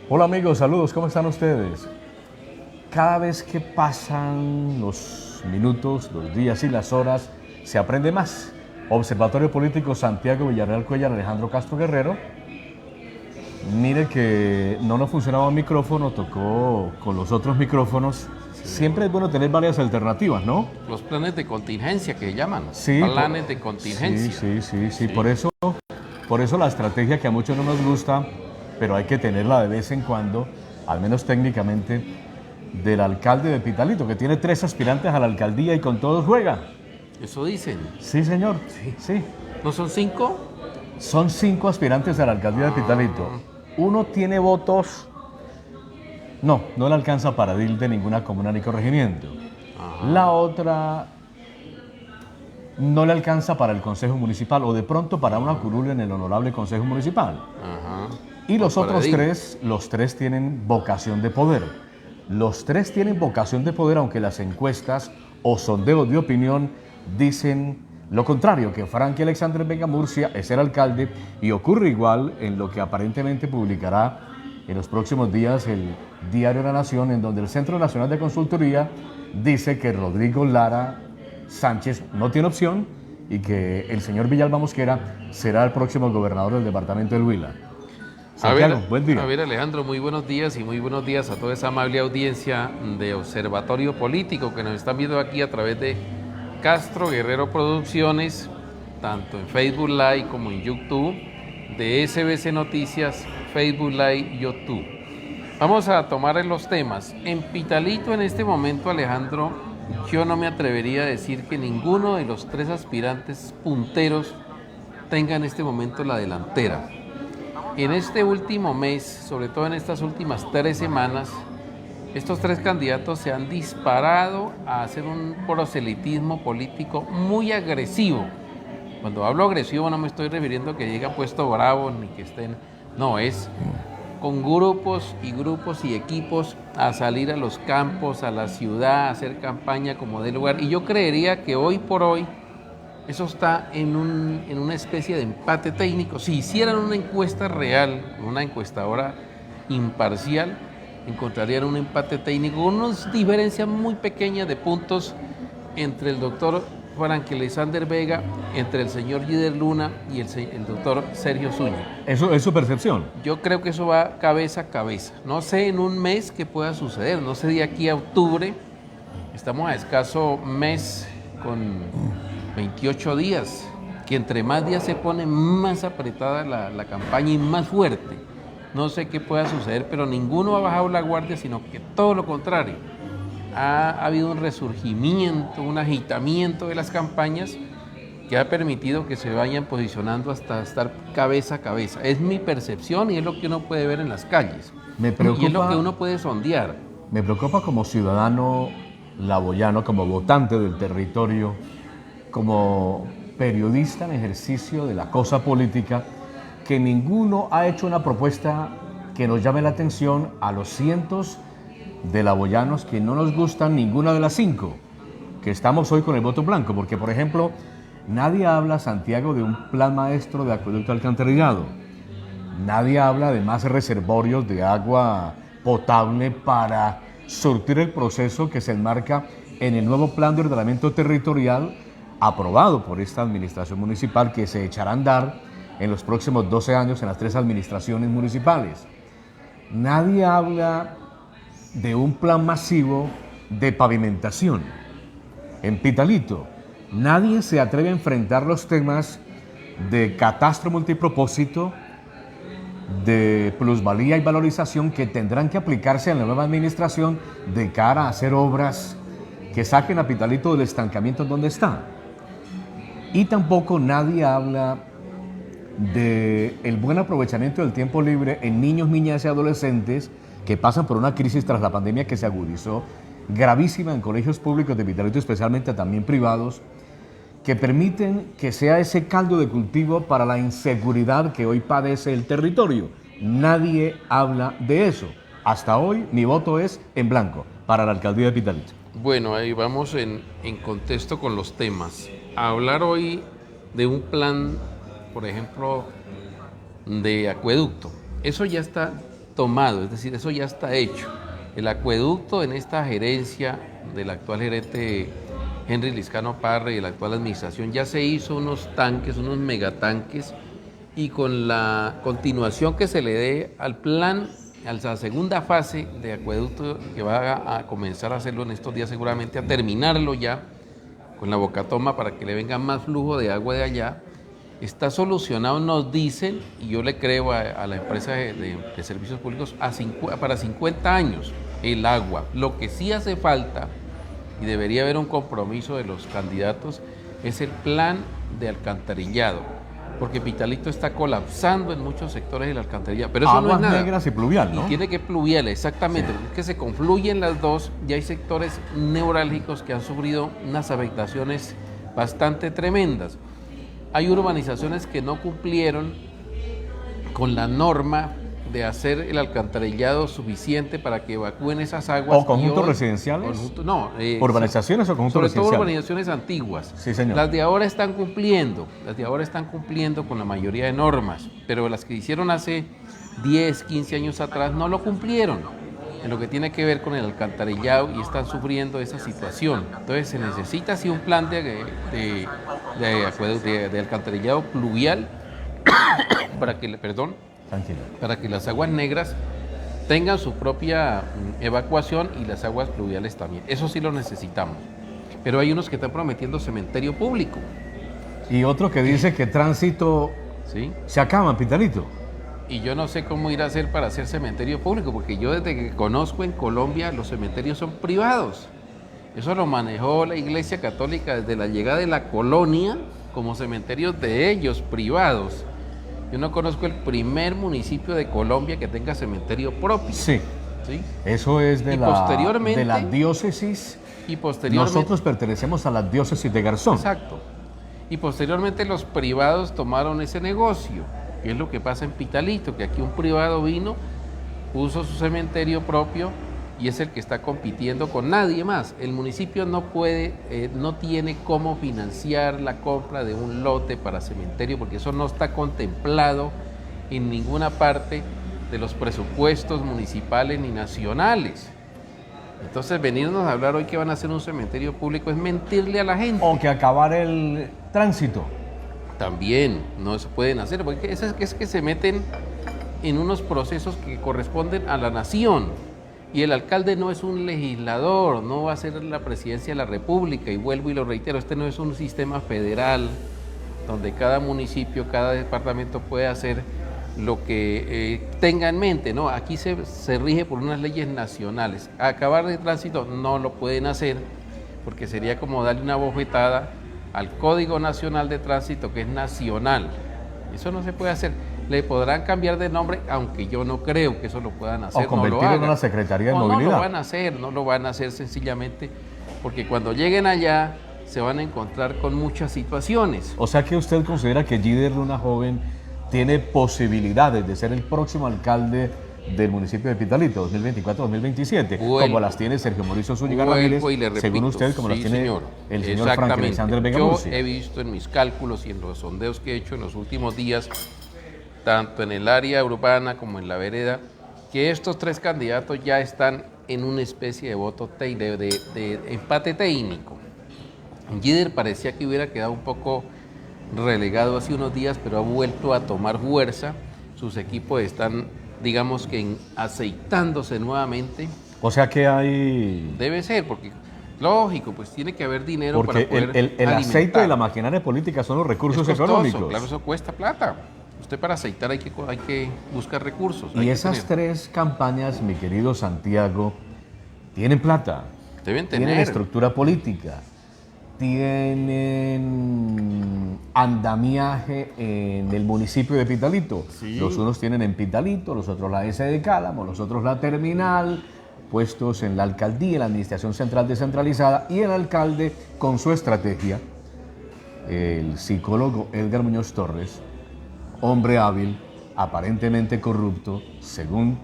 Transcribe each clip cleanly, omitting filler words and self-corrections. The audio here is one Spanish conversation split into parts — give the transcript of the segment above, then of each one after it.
Hola amigos, saludos, ¿cómo están ustedes? Cada vez que pasan los minutos, los días y las horas, se aprende más. Observatorio Político Santiago Villarreal Cuellar, Alejandro Castro Guerrero. Mire que no nos funcionaba un micrófono, tocó con los otros micrófonos. Siempre es bueno tener varias alternativas, ¿no? Los planes de contingencia que llaman. Sí, Planes de contingencia. sí. Por eso la estrategia que a muchos no nos gusta, pero hay que tenerla de vez en cuando, al menos técnicamente, del alcalde de Pitalito, que tiene 3 aspirantes a la alcaldía y con todos juega. Eso dicen. Sí, señor. Sí. ¿No son 5? Son 5 aspirantes a la alcaldía de Pitalito. Uno tiene votos. No le alcanza para edil de ninguna comuna ni corregimiento. La otra no le alcanza para el Consejo Municipal o de pronto para una curul en el Honorable Consejo Municipal. Y los otros los tres tienen vocación de poder. Los 3 tienen vocación de poder, aunque las encuestas o sondeos de opinión dicen lo contrario, que Frankie Alexander Vega Murcia es el alcalde, y ocurre igual en lo que aparentemente publicará en los próximos días el Diario de la Nación, en donde el Centro Nacional de Consultoría dice que Rodrigo Lara Sánchez no tiene opción y que el señor Villalba Mosquera será el próximo gobernador del departamento del Huila. Santiago, buen día. A ver, Alejandro, muy buenos días y muy buenos días a toda esa amable audiencia de Observatorio Político que nos están viendo aquí a través de Castro Guerrero Producciones, tanto en Facebook Live como en YouTube, de SBC Noticias, Facebook Live y YouTube. Vamos a tomar los temas. En Pitalito en este momento, Alejandro, yo no me atrevería a decir que ninguno de los 3 aspirantes punteros tenga en este momento la delantera. En este último mes, sobre todo en estas últimas 3 semanas, estos 3 candidatos se han disparado a hacer un proselitismo político muy agresivo. Cuando hablo agresivo no me estoy refiriendo a que lleguen puestos bravos ni que estén... No, es con grupos y equipos a salir a los campos, a la ciudad, a hacer campaña como de lugar. Y yo creería que hoy por hoy eso está en una especie de empate técnico. Si hicieran una encuesta real, una encuestadora imparcial, encontrarían un empate técnico, unas diferencias muy pequeñas de puntos entre el doctor Frankie Alexander Vega, entre el señor Gider Luna y el doctor Sergio Zúñiga. ¿Eso es su percepción? Yo creo que eso va cabeza a cabeza. No sé en un mes qué pueda suceder, no sé de aquí a octubre, estamos a escaso mes con 28 días, que entre más días se pone más apretada la campaña y más fuerte. No sé qué pueda suceder, pero ninguno ha bajado la guardia, sino que todo lo contrario. Ha habido un resurgimiento, un agitamiento de las campañas que ha permitido que se vayan posicionando hasta estar cabeza a cabeza. Es mi percepción y es lo que uno puede ver en las calles. Y es lo que uno puede sondear. Me preocupa como ciudadano laboyano, como votante del territorio, como periodista en ejercicio de la cosa política, que ninguno ha hecho una propuesta que nos llame la atención a los cientos de laboyanos que no nos gustan ninguna de las 5, que estamos hoy con el voto blanco, porque por ejemplo, nadie habla, Santiago, de un plan maestro de acueducto alcantarillado, nadie habla de más reservorios de agua potable para surtir el proceso que se enmarca en el nuevo plan de ordenamiento territorial aprobado por esta administración municipal, que se echará a andar en los próximos 12 años en las 3 administraciones municipales. Nadie habla de un plan masivo de pavimentación. En Pitalito, nadie se atreve a enfrentar los temas de catastro multipropósito, de plusvalía y valorización que tendrán que aplicarse a la nueva administración de cara a hacer obras que saquen a Pitalito del estancamiento en donde está. Y tampoco nadie habla del buen aprovechamiento del tiempo libre en niños, niñas y adolescentes que pasan por una crisis tras la pandemia que se agudizó, gravísima en colegios públicos de Pitalito, especialmente también privados, que permiten que sea ese caldo de cultivo para la inseguridad que hoy padece el territorio. Nadie habla de eso. Hasta hoy mi voto es en blanco para la alcaldía de Pitalito. Bueno, ahí vamos en contexto con los temas. A hablar hoy de un plan, por ejemplo, de acueducto. Eso ya está tomado, es decir, eso ya está hecho. El acueducto en esta gerencia del actual gerente Henry Liscano Parra y la actual administración ya se hizo unos tanques, unos megatanques, y con la continuación que se le dé al plan, a la segunda fase de acueducto, que va a comenzar a hacerlo en estos días seguramente, a terminarlo ya con la bocatoma para que le venga más flujo de agua de allá, está solucionado, nos dicen, y yo le creo a la empresa de servicios públicos, para 50 años el agua. Lo que sí hace falta, y debería haber un compromiso de los candidatos, es el plan de alcantarillado, porque Pitalito está colapsando en muchos sectores del alcantarillado, pero eso Aguas no es nada. negras y pluvial, ¿no? Y tiene que pluvial, exactamente, Sí. porque es que se confluyen las dos, y hay sectores neurálgicos que han sufrido unas afectaciones bastante tremendas. Hay urbanizaciones que no cumplieron con la norma de hacer el alcantarillado suficiente para que evacúen esas aguas. ¿O conjuntos residenciales? ¿Urbanizaciones o conjuntos sobre residenciales? todo urbanizaciones antiguas. Sí, señor. Las de ahora están cumpliendo con la mayoría de normas, pero las que hicieron hace 10, 15 años atrás no lo cumplieron en lo que tiene que ver con el alcantarillado y están sufriendo esa situación. Entonces se necesita así un plan de alcantarillado pluvial para que las aguas negras tengan su propia evacuación y las aguas pluviales también. Eso sí lo necesitamos. Pero hay unos que están prometiendo cementerio público. Y otro que dice que tránsito ¿Sí? se acaba en Pitalito. Y yo no sé cómo ir a hacer para hacer cementerio público, porque yo desde que conozco en Colombia los cementerios son privados. Eso lo manejó la Iglesia Católica desde la llegada de la colonia como cementerios de ellos, privados. Yo no conozco el primer municipio de Colombia que tenga cementerio propio. Sí. ¿Sí? Eso es de la diócesis. Y posteriormente, nosotros pertenecemos a la diócesis de Garzón. Exacto. Y posteriormente los privados tomaron ese negocio, que es lo que pasa en Pitalito, que aquí un privado vino, puso su cementerio propio y es el que está compitiendo con nadie más. El municipio no puede, no tiene cómo financiar la compra de un lote para cementerio, porque eso no está contemplado en ninguna parte de los presupuestos municipales ni nacionales. Entonces venirnos a hablar hoy que van a hacer un cementerio público es mentirle a la gente. O que acabar el tránsito. También no se pueden hacer, porque es que se meten en unos procesos que corresponden a la nación. Y el alcalde no es un legislador, no va a ser la presidencia de la República. Y vuelvo y lo reitero, este no es un sistema federal donde cada municipio, cada departamento puede hacer lo que tenga en mente, ¿no? Aquí se rige por unas leyes nacionales. Acabar de tránsito no lo pueden hacer porque sería como darle una bofetada al Código Nacional de Tránsito, que es nacional. Eso no se puede hacer. Le podrán cambiar de nombre, aunque yo no creo que eso lo puedan hacer. O convertirlo en una Secretaría de Movilidad. No lo van a hacer sencillamente porque cuando lleguen allá se van a encontrar con muchas situaciones. O sea que usted considera que Yider Luna Joven tiene posibilidades de ser el próximo alcalde del municipio de Pitalito, 2024-2027, como las tiene Sergio Mauricio Zúñiga Ramírez, según usted, como las tiene el señor Franklin Alexander Vega Murcia. Yo he visto en mis cálculos y en los sondeos que he hecho en los últimos días, tanto en el área urbana como en la vereda, que estos tres candidatos ya están en una especie de voto de empate técnico. Yider parecía que hubiera quedado un poco relegado hace unos días, pero ha vuelto a tomar fuerza. Sus equipos están, digamos que aceitándose nuevamente. O sea que hay... Debe ser, porque lógico, pues tiene que haber dinero porque para poder el aceite de la maquinaria política son los recursos económicos. Claro, eso cuesta plata. Usted para aceitar hay que buscar recursos. Y esas tres campañas, mi querido Santiago, tienen plata. Deben tener. Tienen estructura política. Tienen andamiaje en el municipio de Pitalito. Sí. Los unos tienen en Pitalito, los otros la S de Cálamo, los otros la terminal, puestos en la alcaldía, en la administración central descentralizada, y el alcalde con su estrategia, el psicólogo Edgar Muñoz Torres, hombre hábil, aparentemente corrupto, según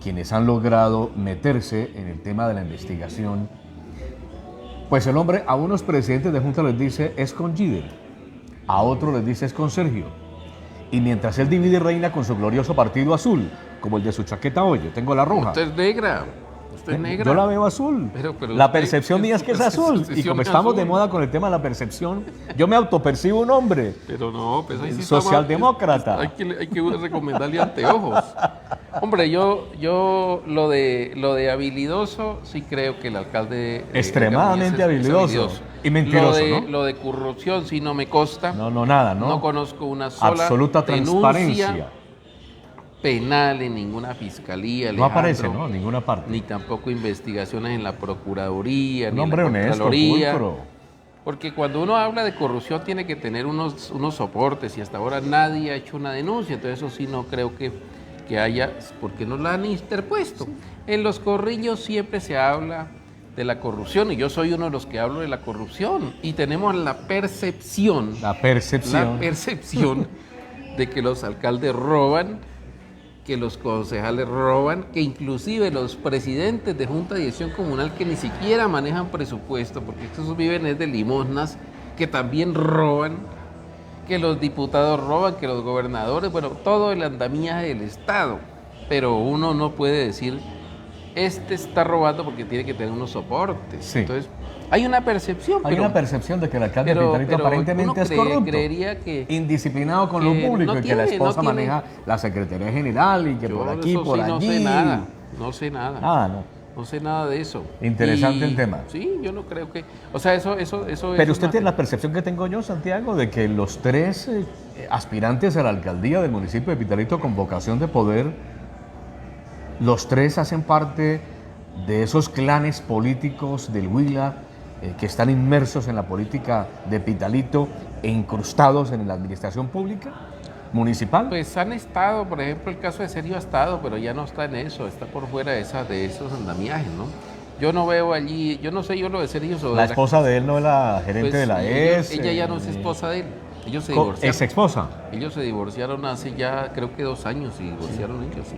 quienes han logrado meterse en el tema de la investigación. Pues el hombre a unos presidentes de Junta les dice es con Yider, a otros les dice es con Sergio. Y mientras él divide y reina con su glorioso Partido Azul, como el de su chaqueta hoy. Yo tengo la roja. Usted es negra. Usted es negra. Yo la veo azul. Pero la usted- percepción mía es que es azul. Y como estamos de moda con el tema de la percepción, yo me autopercibo un hombre. Pero no, pues ahí sí Socialdemócrata. hay que recomendarle anteojos. Hombre, yo lo de habilidoso sí creo que el alcalde Extremadamente Camuñas es habilidoso. Y mentiroso, ¿no? Lo de corrupción sí no me consta. No, nada, ¿no? No conozco una sola Absoluta denuncia transparencia. penal en ninguna fiscalía, No aparece, Alejandro, ¿no? En ninguna parte. ni tampoco investigaciones en la Procuraduría, Un ni en hombre la honesto, Contraloría. pulcro. Porque cuando uno habla de corrupción tiene que tener unos soportes y hasta ahora nadie ha hecho una denuncia, entonces eso sí no creo que haya, porque no la han interpuesto. En los corrillos siempre se habla de la corrupción y yo soy uno de los que hablo de la corrupción y tenemos la percepción La percepción. de que los alcaldes roban, que los concejales roban, que inclusive los presidentes de junta de dirección comunal que ni siquiera manejan presupuesto, porque estos viven es de limosnas, que también roban, que los diputados roban, que los gobernadores, bueno, todo el andamiaje del Estado. Pero uno no puede decir, este está robando porque tiene que tener unos soportes. Sí. Entonces, hay una percepción. Hay una percepción de que el alcalde de Pitalito aparentemente es corrupto. Creería que indisciplinado con lo que público no y que la tiene- esposa no tiene- maneja la Secretaría General y que yo por aquí, eso por sí allí. no sé nada, no sé nada. Ah, no. No sé nada de eso. Interesante el tema. Sí, yo no creo que... O sea, eso Pero usted tiene la percepción que tengo yo, Santiago, de que los tres aspirantes a la alcaldía del municipio de Pitalito con vocación de poder, los tres hacen parte de esos clanes políticos del Huila que están inmersos en la política de Pitalito e incrustados en la administración pública municipal. Pues han estado, por ejemplo, el caso de Sergio ha estado, pero ya no está en eso, está por fuera de esos andamiajes, ¿no? Yo no veo allí, yo no sé yo lo de Sergio Sodera. La esposa de él no es la gerente Pues, de la ellos- ES. ella ya no es esposa de él. Ellos se ¿Es divorciaron. esposa? Ellos se divorciaron hace ya creo que 2 años, se divorciaron ellos, sí.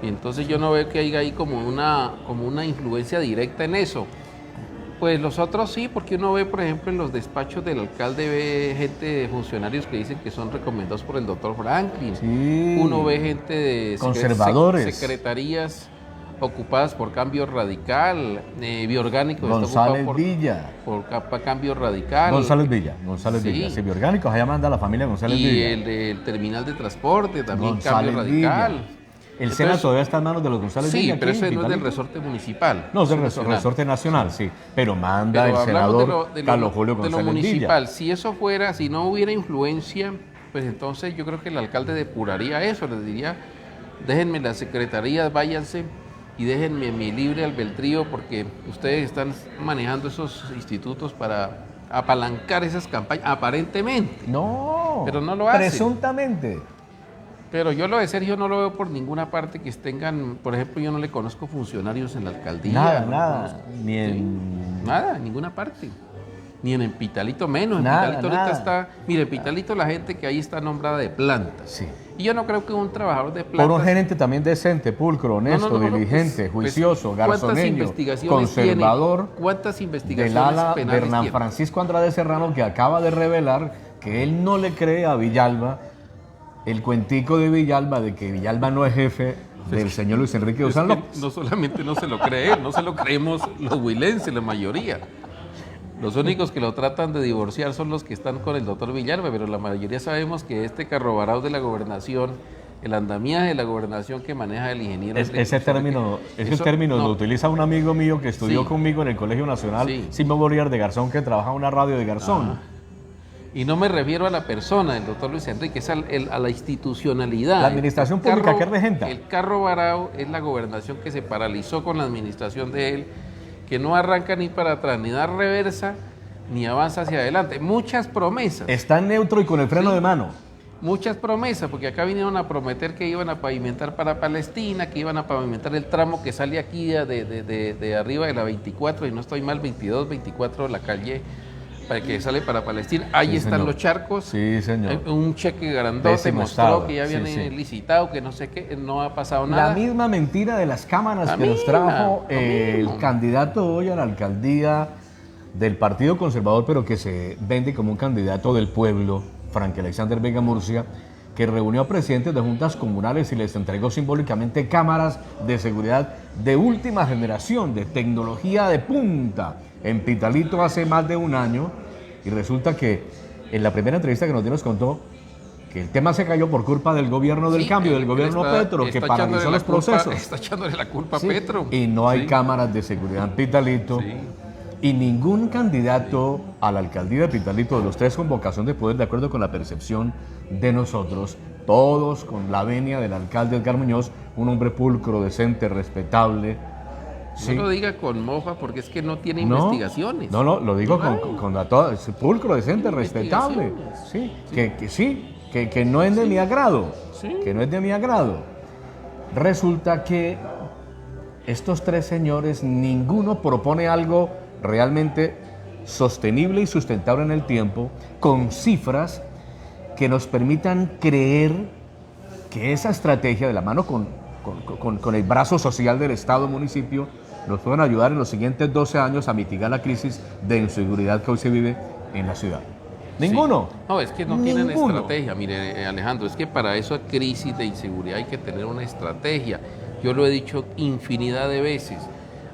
Y entonces yo no veo que haya ahí como una influencia directa en eso. Pues los otros sí, porque uno ve, por ejemplo, en los despachos del alcalde, ve gente, funcionarios que dicen que son recomendados por el doctor Franklin. Sí. Uno ve gente de Conservadores. secretarías ocupadas por Cambio Radical, Bioorgánico está González ocupado Villa. por Cambio Radical. González Villa. Sí. Villa. Si Bioorgánicos, allá manda la familia González Y Villa. el del terminal de transporte, también González Cambio Radical. Villa. El Entonces, SENA todavía está en manos de los González Sí, Villa. pero aquí ese en no es del Pitalito. resorte municipal. No, es del nacional. resorte nacional, sí. Pero manda Pero el hablamos senador Carlos Julio de lo González municipal. Villa. Si eso fuera, si no hubiera influencia, pues entonces yo creo que el alcalde depuraría eso, les diría, déjenme las secretarías, váyanse y déjenme mi libre albedrío porque ustedes están manejando esos institutos para apalancar esas campañas, aparentemente. No. Pero no lo hacen. Presuntamente. Pero yo lo de Sergio no lo veo por ninguna parte que tengan, por ejemplo, yo no le conozco funcionarios en la alcaldía. Nada, no nada. conozco. Ni en... Sí, nada, en ninguna parte. Ni en Pitalito menos. En Nada, Pitalito nada. ahorita está, mire, en Pitalito la gente que ahí está nombrada de plantas. Sí. Y yo no creo que un trabajador de Por plantas... un gerente también decente, pulcro, honesto, No, diligente, pues, juicioso, ¿cuántas garzoneño, investigaciones conservador, tiene? ¿Cuántas del investigaciones ala penales Bernán tiene? Francisco Andrade Serrano, que acaba de revelar que él no le cree a Villalba el cuentico de Villalba de que Villalba no es jefe del señor Luis Enrique Es Duzán que López. no solamente no se lo cree él, no se lo creemos los huilenses, la mayoría. Los únicos que lo tratan de divorciar son los que están con el doctor Villalba, pero la mayoría sabemos que este carrobarao de la gobernación, el andamiaje de la gobernación que maneja el ingeniero... Ese término no. lo utiliza un amigo mío que estudió Sí. conmigo en el Colegio Nacional, Sí. Simón Bolívar de Garzón, que trabaja en una radio de Garzón. Ah. Y no me refiero a la persona del doctor Luis Enrique, es a la institucionalidad. La administración pública que regenta. El carro varao es la gobernación que se paralizó con la administración de él, que no arranca ni para atrás, ni da reversa, ni avanza hacia adelante. Muchas promesas. Está neutro y con el freno de mano. Muchas promesas, porque acá vinieron a prometer que iban a pavimentar para Palestina, que iban a pavimentar el tramo que sale aquí de arriba de la 24, y no estoy mal, 22, 24, la calle para que sale para Palestina. Ahí Sí, están señor. los charcos. Sí, señor. Un cheque grandote Pésimo mostró estado. que ya Sí, viene sí. licitado, que no sé qué, no ha pasado nada. La misma mentira de las cámaras La que nos misma, trajo lo el mismo. candidato hoy a la alcaldía del Partido Conservador, pero que se vende como un candidato del pueblo, Frank Alexander Vega Murcia, que reunió a presidentes de juntas comunales y les entregó simbólicamente cámaras de seguridad de última generación, de tecnología de punta, en Pitalito hace más de un año. Y resulta que en la primera entrevista que nos dio nos contó que el tema se cayó por culpa del gobierno del cambio, del gobierno Petro, que paralizó los procesos. Está echándole la culpa a Petro. Y no hay cámaras de seguridad en Pitalito. Sí. Y ningún candidato a la alcaldía de Pitalito de los tres con vocación de poder, de acuerdo con la percepción de nosotros, todos con la venia del alcalde Edgar Muñoz, un hombre pulcro, decente, respetable. No lo diga con mofa porque es que no tiene investigaciones. No, lo digo con la toda, es pulcro, decente, respetable. Sí, que no es de mi agrado. Sí. Que no es de mi agrado. Resulta que estos tres señores, ninguno propone algo realmente sostenible y sustentable en el tiempo, con cifras que nos permitan creer que esa estrategia, de la mano con el brazo social del Estado-municipio, nos pueden ayudar en los siguientes 12 años a mitigar la crisis de inseguridad que hoy se vive en la ciudad. Ninguno. Sí. No, es que no tienen estrategia. Mire, Alejandro, es que para esa crisis de inseguridad hay que tener una estrategia. Yo lo he dicho infinidad de veces.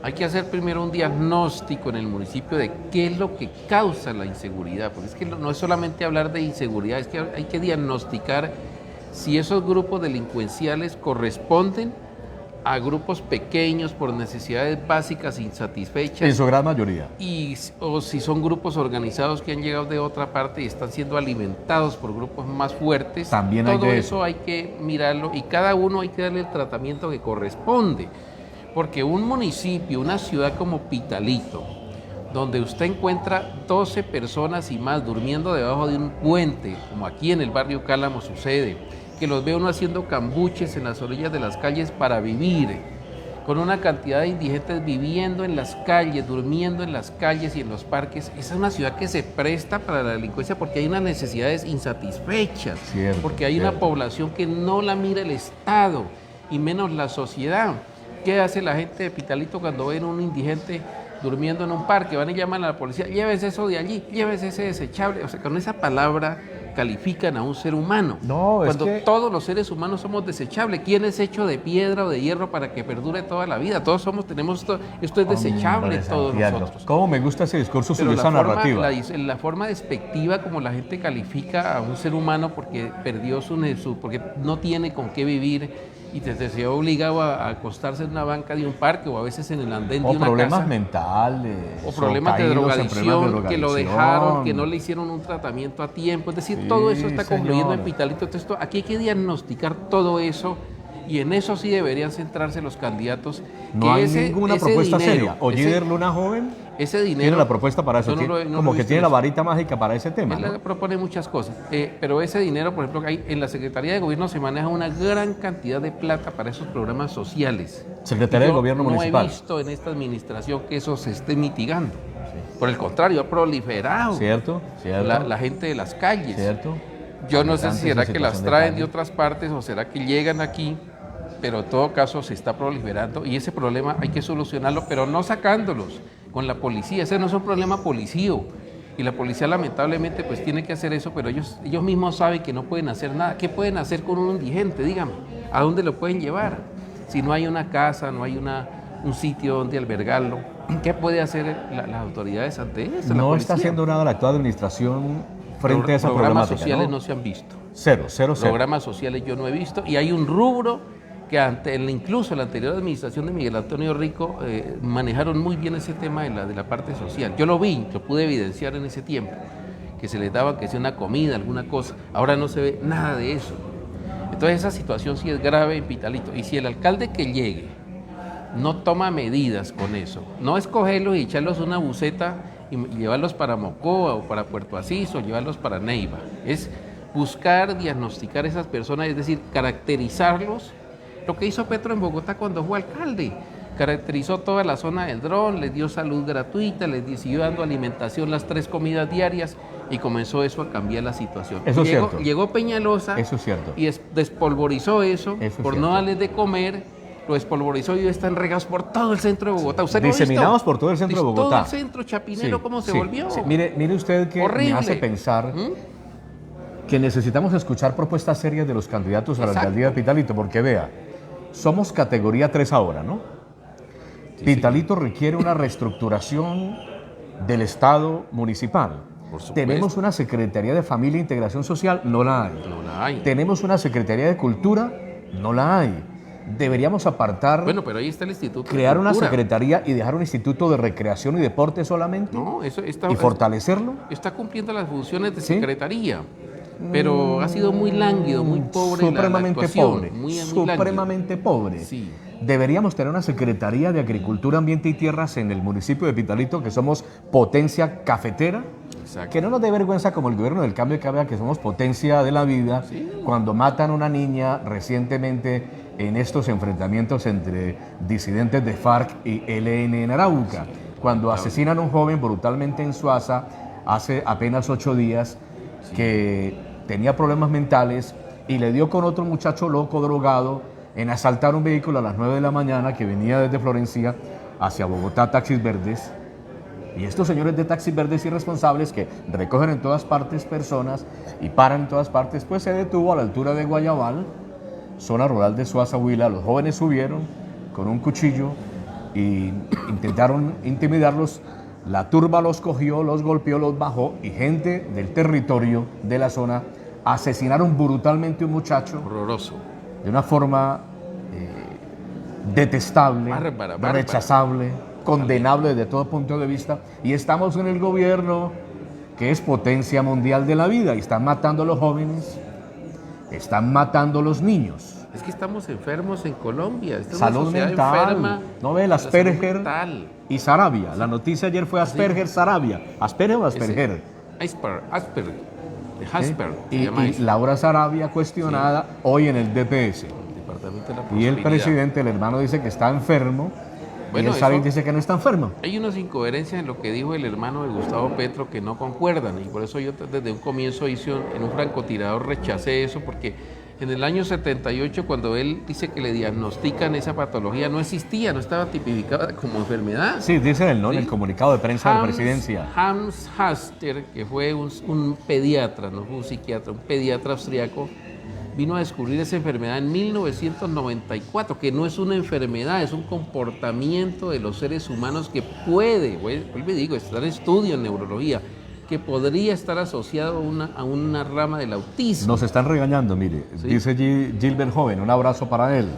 Hay que hacer primero un diagnóstico en el municipio de qué es lo que causa la inseguridad, porque es que no es solamente hablar de inseguridad, es que hay que diagnosticar si esos grupos delincuenciales corresponden a grupos pequeños por necesidades básicas insatisfechas. En su gran mayoría. O si son grupos organizados que han llegado de otra parte y están siendo alimentados por grupos más fuertes. También hay todo eso hay que mirarlo y cada uno hay que darle el tratamiento que corresponde. Porque un municipio, una ciudad como Pitalito, donde usted encuentra 12 personas y más durmiendo debajo de un puente, como aquí en el barrio Cálamo sucede, que los ve uno haciendo cambuches en las orillas de las calles para vivir, con una cantidad de indigentes viviendo en las calles, durmiendo en las calles y en los parques. Esa es una ciudad que se presta para la delincuencia porque hay unas necesidades insatisfechas, porque hay una población que no la mira el Estado y menos la sociedad. ¿Qué hace la gente de Pitalito cuando ven a un indigente durmiendo en un parque? Van y llaman a la policía, llévese eso de allí, llévese ese desechable. O sea, con esa palabra califican a un ser humano. Cuando todos los seres humanos somos desechables. ¿Quién es hecho de piedra o de hierro para que perdure toda la vida? Todos tenemos esto es desechable, todos nosotros. ¿Cómo me gusta ese discurso sobre esa narrativa? La forma despectiva como la gente califica a un ser humano porque perdió porque no tiene con qué vivir y se ve obligado a acostarse en una banca de un parque o a veces en el andén de una casa. O problemas mentales. O problemas de drogadicción, que lo dejaron, que no le hicieron un tratamiento a tiempo. Es decir, todo eso está confluyendo en Pitalito. Entonces, aquí hay que diagnosticar todo eso y en eso sí deberían centrarse los candidatos. No hay ninguna propuesta seria. Ollíder Luna Joven ese dinero tiene la propuesta para eso. Como que tiene la varita mágica para ese tema. Él propone muchas cosas, pero ese dinero, por ejemplo, en la Secretaría de Gobierno se maneja una gran cantidad de plata para esos programas sociales. Secretaría de Gobierno Municipal. No he visto en esta administración que eso se esté mitigando. Por el contrario, ha proliferado. Cierto. La gente de las calles. Cierto. Yo no sé si será que las traen de otras partes o será que llegan aquí, pero en todo caso se está proliferando y ese problema hay que solucionarlo, pero no sacándolos con la policía. Ese no es un problema policío y la policía lamentablemente pues tiene que hacer eso, pero ellos mismos saben que no pueden hacer nada. ¿Qué pueden hacer con un indigente? Dígame, ¿a dónde lo pueden llevar? Si no hay una casa, no hay un sitio donde albergarlo, ¿qué puede hacer las autoridades ante eso? No está haciendo nada la actual administración frente a esa problemática. Programas sociales no se han visto. Cero. Programas sociales yo no he visto y hay un rubro que incluso la anterior administración de Miguel Antonio Rico manejaron muy bien ese tema de la parte social. Yo lo vi, lo pude evidenciar en ese tiempo, que se les daba que sea una comida, alguna cosa. Ahora no se ve nada de eso. Entonces esa situación sí es grave en Pitalito. Y si el alcalde que llegue no toma medidas con eso, no escogerlos y echarlos una buceta y llevarlos para Mocoa o para Puerto Asís o llevarlos para Neiva, es buscar diagnosticar a esas personas, es decir, caracterizarlos. Lo que hizo Petro en Bogotá cuando fue alcalde, caracterizó toda la zona del Dron, les dio salud gratuita, les siguió dando alimentación las 3 comidas diarias y comenzó eso a cambiar la situación. Eso es cierto. Llegó Peñalosa eso es cierto. Y despolvorizó eso por no cierto. Darles de comer, lo despolvorizó y están regados por todo el centro de Bogotá. ¿Usted diseminados por todo el centro de Bogotá. Todo el centro chapinero, ¿cómo se volvió? Sí. Mire usted que horrible. me hace pensar que necesitamos escuchar propuestas serias de los candidatos a la Exacto. alcaldía de Pitalito, porque vea, somos categoría 3 ahora, ¿no? Pitalito requiere una reestructuración del Estado municipal. Por supuesto. Tenemos una Secretaría de Familia e Integración Social, no la hay. No la hay. Tenemos una Secretaría de Cultura, no la hay. Deberíamos apartar, Bueno, pero ahí está el Instituto de crear una Cultura. secretaría y dejar un instituto de recreación y deporte solamente No, eso está, y fortalecerlo. está cumpliendo las funciones de ¿Sí? secretaría, pero ha sido muy lánguido, muy pobre Supremamente la actuación, pobre, muy supremamente pobre. Sí. Deberíamos tener una Secretaría de Agricultura, Ambiente y Tierras en el municipio de Pitalito, que somos potencia cafetera, Exacto. que no nos dé vergüenza como el gobierno del cambio que vea que somos potencia de la vida, cuando matan a una niña recientemente en estos enfrentamientos entre disidentes de FARC y ELN en Arauca, cuando asesinan a un joven brutalmente en Suaza hace apenas 8 días, que tenía problemas mentales y le dio con otro muchacho loco, drogado, en asaltar un vehículo a las 9 de la mañana que venía desde Florencia hacia Bogotá, taxis verdes. Y estos señores de taxis verdes irresponsables que recogen en todas partes personas y paran en todas partes, pues se detuvo a la altura de Guayabal, zona rural de Suaza, Huila. Los jóvenes subieron con un cuchillo y intentaron intimidarlos. La turba los cogió, los golpeó, los bajó y gente del territorio de la zona asesinaron brutalmente a un muchacho Horroroso. de una forma detestable, Bárbara, bárbara. rechazable, condenable desde todo punto de vista. Y estamos en el gobierno que es potencia mundial de la vida y están matando a los jóvenes, están matando a los niños. Es que estamos enfermos en Colombia. Esta es Salud una sociedad mental. enferma. No ve el La salud Asperger mental. y Sarabia. La noticia ayer fue Asperger, Sarabia. ¿Asperger o Asperger? Asperger. De Asperger. se Y, llama y eso. Laura Sarabia cuestionada hoy en el DPS. Departamento de la Y el Prosperidad. presidente, el hermano, dice que está enfermo. Bueno, y él sale y eso- dice que no está enfermo. Hay unas incoherencias en lo que dijo el hermano de Gustavo Petro que no concuerdan y por eso yo desde un comienzo en un francotirador rechacé eso porque en el año 78 cuando él dice que le diagnostican esa patología no existía, no estaba tipificada como enfermedad. Sí, dice él, ¿no? En Sí. el comunicado de prensa de la presidencia. Hans Haster, que fue un pediatra, no fue un psiquiatra, un pediatra austriaco, vino a descubrir esa enfermedad en 1994, que no es una enfermedad, es un comportamiento de los seres humanos que puede, vuelvo y digo, está en estudio en neurología, que podría estar asociado a una rama del autismo. Nos están regañando, mire. Sí. Dice Gilbert Joven, un abrazo para él.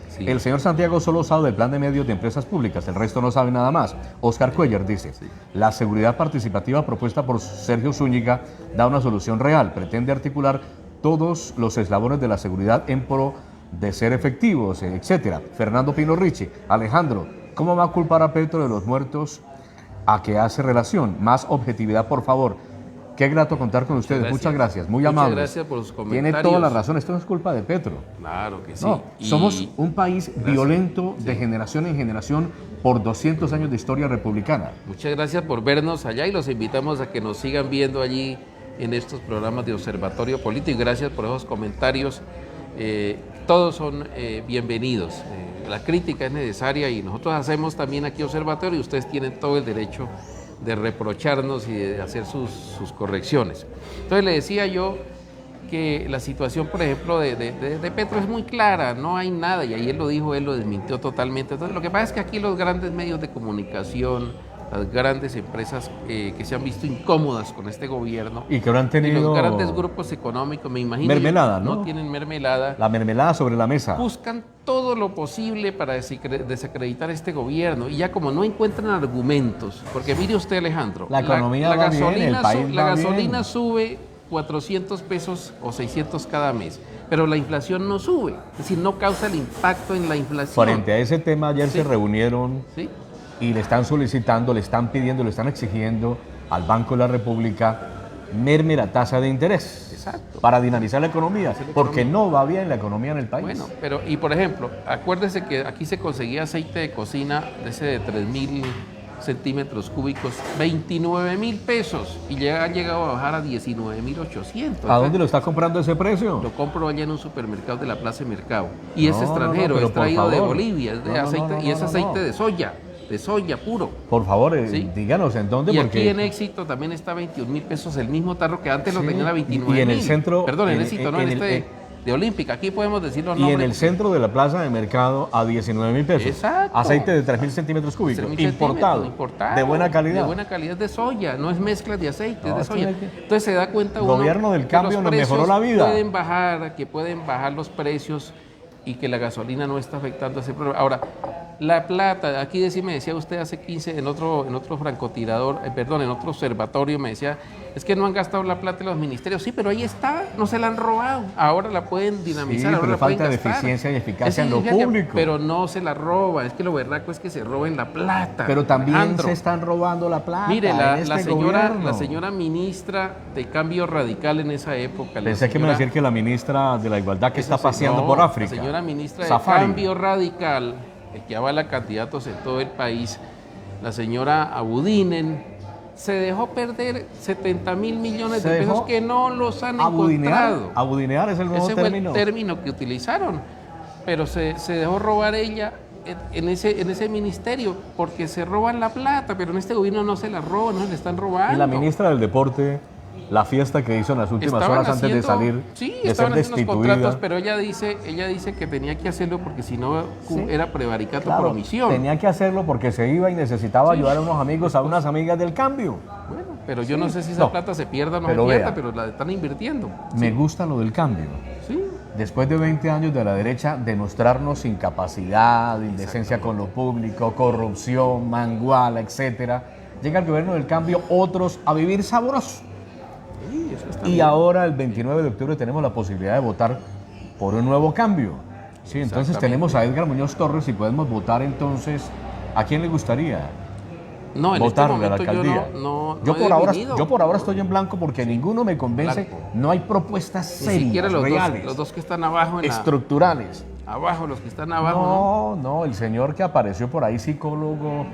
Sí. El señor Santiago solo sabe del plan de medios de empresas públicas, el resto no sabe nada más. Oscar Cuellar dice, la seguridad participativa propuesta por Sergio Zúñiga da una solución real, pretende articular todos los eslabones de la seguridad en pro de ser efectivos, etcétera. Fernando Pino Ricci, Alejandro, ¿cómo va a culpar a Petro de los muertos a que hace relación? Más objetividad, por favor. Qué grato contar con ustedes. Muchas gracias, muy amables. Muchas gracias por sus Tiene comentarios. toda la razón, esto no es culpa de Petro. Claro que sí. No, Y- somos un país violento de generación en generación por 200 años de historia republicana. Muchas gracias por vernos allá y los invitamos a que nos sigan viendo allí en estos programas de Observatorio Político. Y gracias por esos comentarios. Todos son bienvenidos. La crítica es necesaria y nosotros hacemos también aquí Observatorio y ustedes tienen todo el derecho de reprocharnos y de hacer sus correcciones. Entonces le decía yo que la situación, por ejemplo, de Petro es muy clara, no hay nada, y ahí él lo dijo, él lo desmintió totalmente. Entonces lo que pasa es que aquí los grandes medios de comunicación, las grandes empresas que se han visto incómodas con este gobierno, Y que ahora han y tenido los grandes grupos económicos, me imagino, mermelada, no ¿no? tienen mermelada, la mermelada sobre la mesa. buscan todo lo posible para desacreditar este gobierno y ya como no encuentran argumentos, porque mire usted, Alejandro, La economía va bien, el país la va gasolina bien. sube 400 pesos o 600 cada mes, pero la inflación no sube, es decir, no causa el impacto en la inflación. Frente a ese tema, ayer Sí. se reunieron ¿Sí? y le están solicitando, le están pidiendo, le están exigiendo al Banco de la República merme tasa de interés. Exacto. Para dinamizar la economía, la porque economía. no va bien la economía en el país. Bueno, pero y por ejemplo, acuérdese que aquí se conseguía aceite de cocina de ese de 3.000 centímetros cúbicos, 29.000 pesos y han llegado a bajar a 19.800. ¿A dónde lo está comprando ese precio? Lo compro allá en un supermercado de la Plaza Mercado. Y es No, no, no, extranjero, pero es por traído de favor. Bolivia, es de No, no, aceite, no, y es no, aceite no. de soya. de soya puro. Por favor, ¿Sí? díganos en dónde, Y porque... aquí en Éxito también está 21.000 pesos el mismo tarro que antes lo Sí, tenían a 29.000. y en el centro... Perdón, en Éxito, no, en el- de Olímpica. Aquí podemos decir los y nombres. en el centro de la plaza de mercado a 19.000 pesos. Exacto. Aceite de 3.000 centímetros cúbicos. 3.000 Importado. centímetros, importado. De buena calidad. De buena calidad de soya, no es mezcla de aceite, No, es de esto soya. es que- Entonces se da cuenta El uno gobierno del que cambio los nos mejoró precios la vida. pueden bajar los precios y que la gasolina no está afectando ese problema. Ahora, la plata, aquí me decía usted hace 15, en otro francotirador, en otro observatorio me decía, es que no han gastado la plata en los ministerios. Sí, pero ahí está, no se la han robado. Ahora la pueden dinamizar, Sí, ahora pero la pueden falta de gastar. eficiencia y eficacia Es en lo eficiencia, público. pero no se la roban. Es que lo berraco es que se roben la plata. Pero también Alejandro. se están robando la plata. Mire, en la este señora, gobierno. la señora ministra de Cambio Radical en esa época. Pensé que me iba a decir que la ministra de la Igualdad que está paseando por África. La señora ministra de Safari. Cambio Radical, que avala candidatos en todo el país, la señora Abudinen, se dejó perder 70.000 millones Se de pesos dejó que no los han Abudinear. encontrado. Abudinear es el nuevo Ese término. fue el término que utilizaron, pero se dejó robar ella en ese ministerio, porque se roban la plata, pero en este gobierno no se la roban, no se le están robando. Y la ministra del Deporte, la fiesta que hizo en las últimas Estaban horas antes de salir, sí, de ser estaban haciendo los contratos, destituida. pero ella dice que tenía que hacerlo porque si no Sí. era prevaricato Claro, por omisión. tenía que hacerlo porque se iba y necesitaba Sí. ayudar a unos amigos, a unas amigas del cambio. Bueno, pero yo no sé si esa No, plata se pierda o no se pero pierda, vea. pero la están invirtiendo. Me gusta lo del cambio. Sí. Después de 20 años de la derecha demostrarnos incapacidad, indecencia con lo público, corrupción, manguala, etcétera, llega el gobierno del cambio, otros a vivir sabroso. Sí, eso está Y bien. ahora el 29 de octubre tenemos la posibilidad de votar por un nuevo cambio. Sí, entonces Exactamente. tenemos a Edgar Muñoz Torres y podemos votar entonces a quién le gustaría No, en votar este de la momento yo alcaldía. no yo, he por ahora, definido. yo por ahora estoy en blanco porque ninguno me convence. Blanco. No hay propuestas Ni siquiera serias, los reales, dos que están abajo en estructurales. abajo, los que están abajo, ¿no? No, el señor que apareció por ahí, psicólogo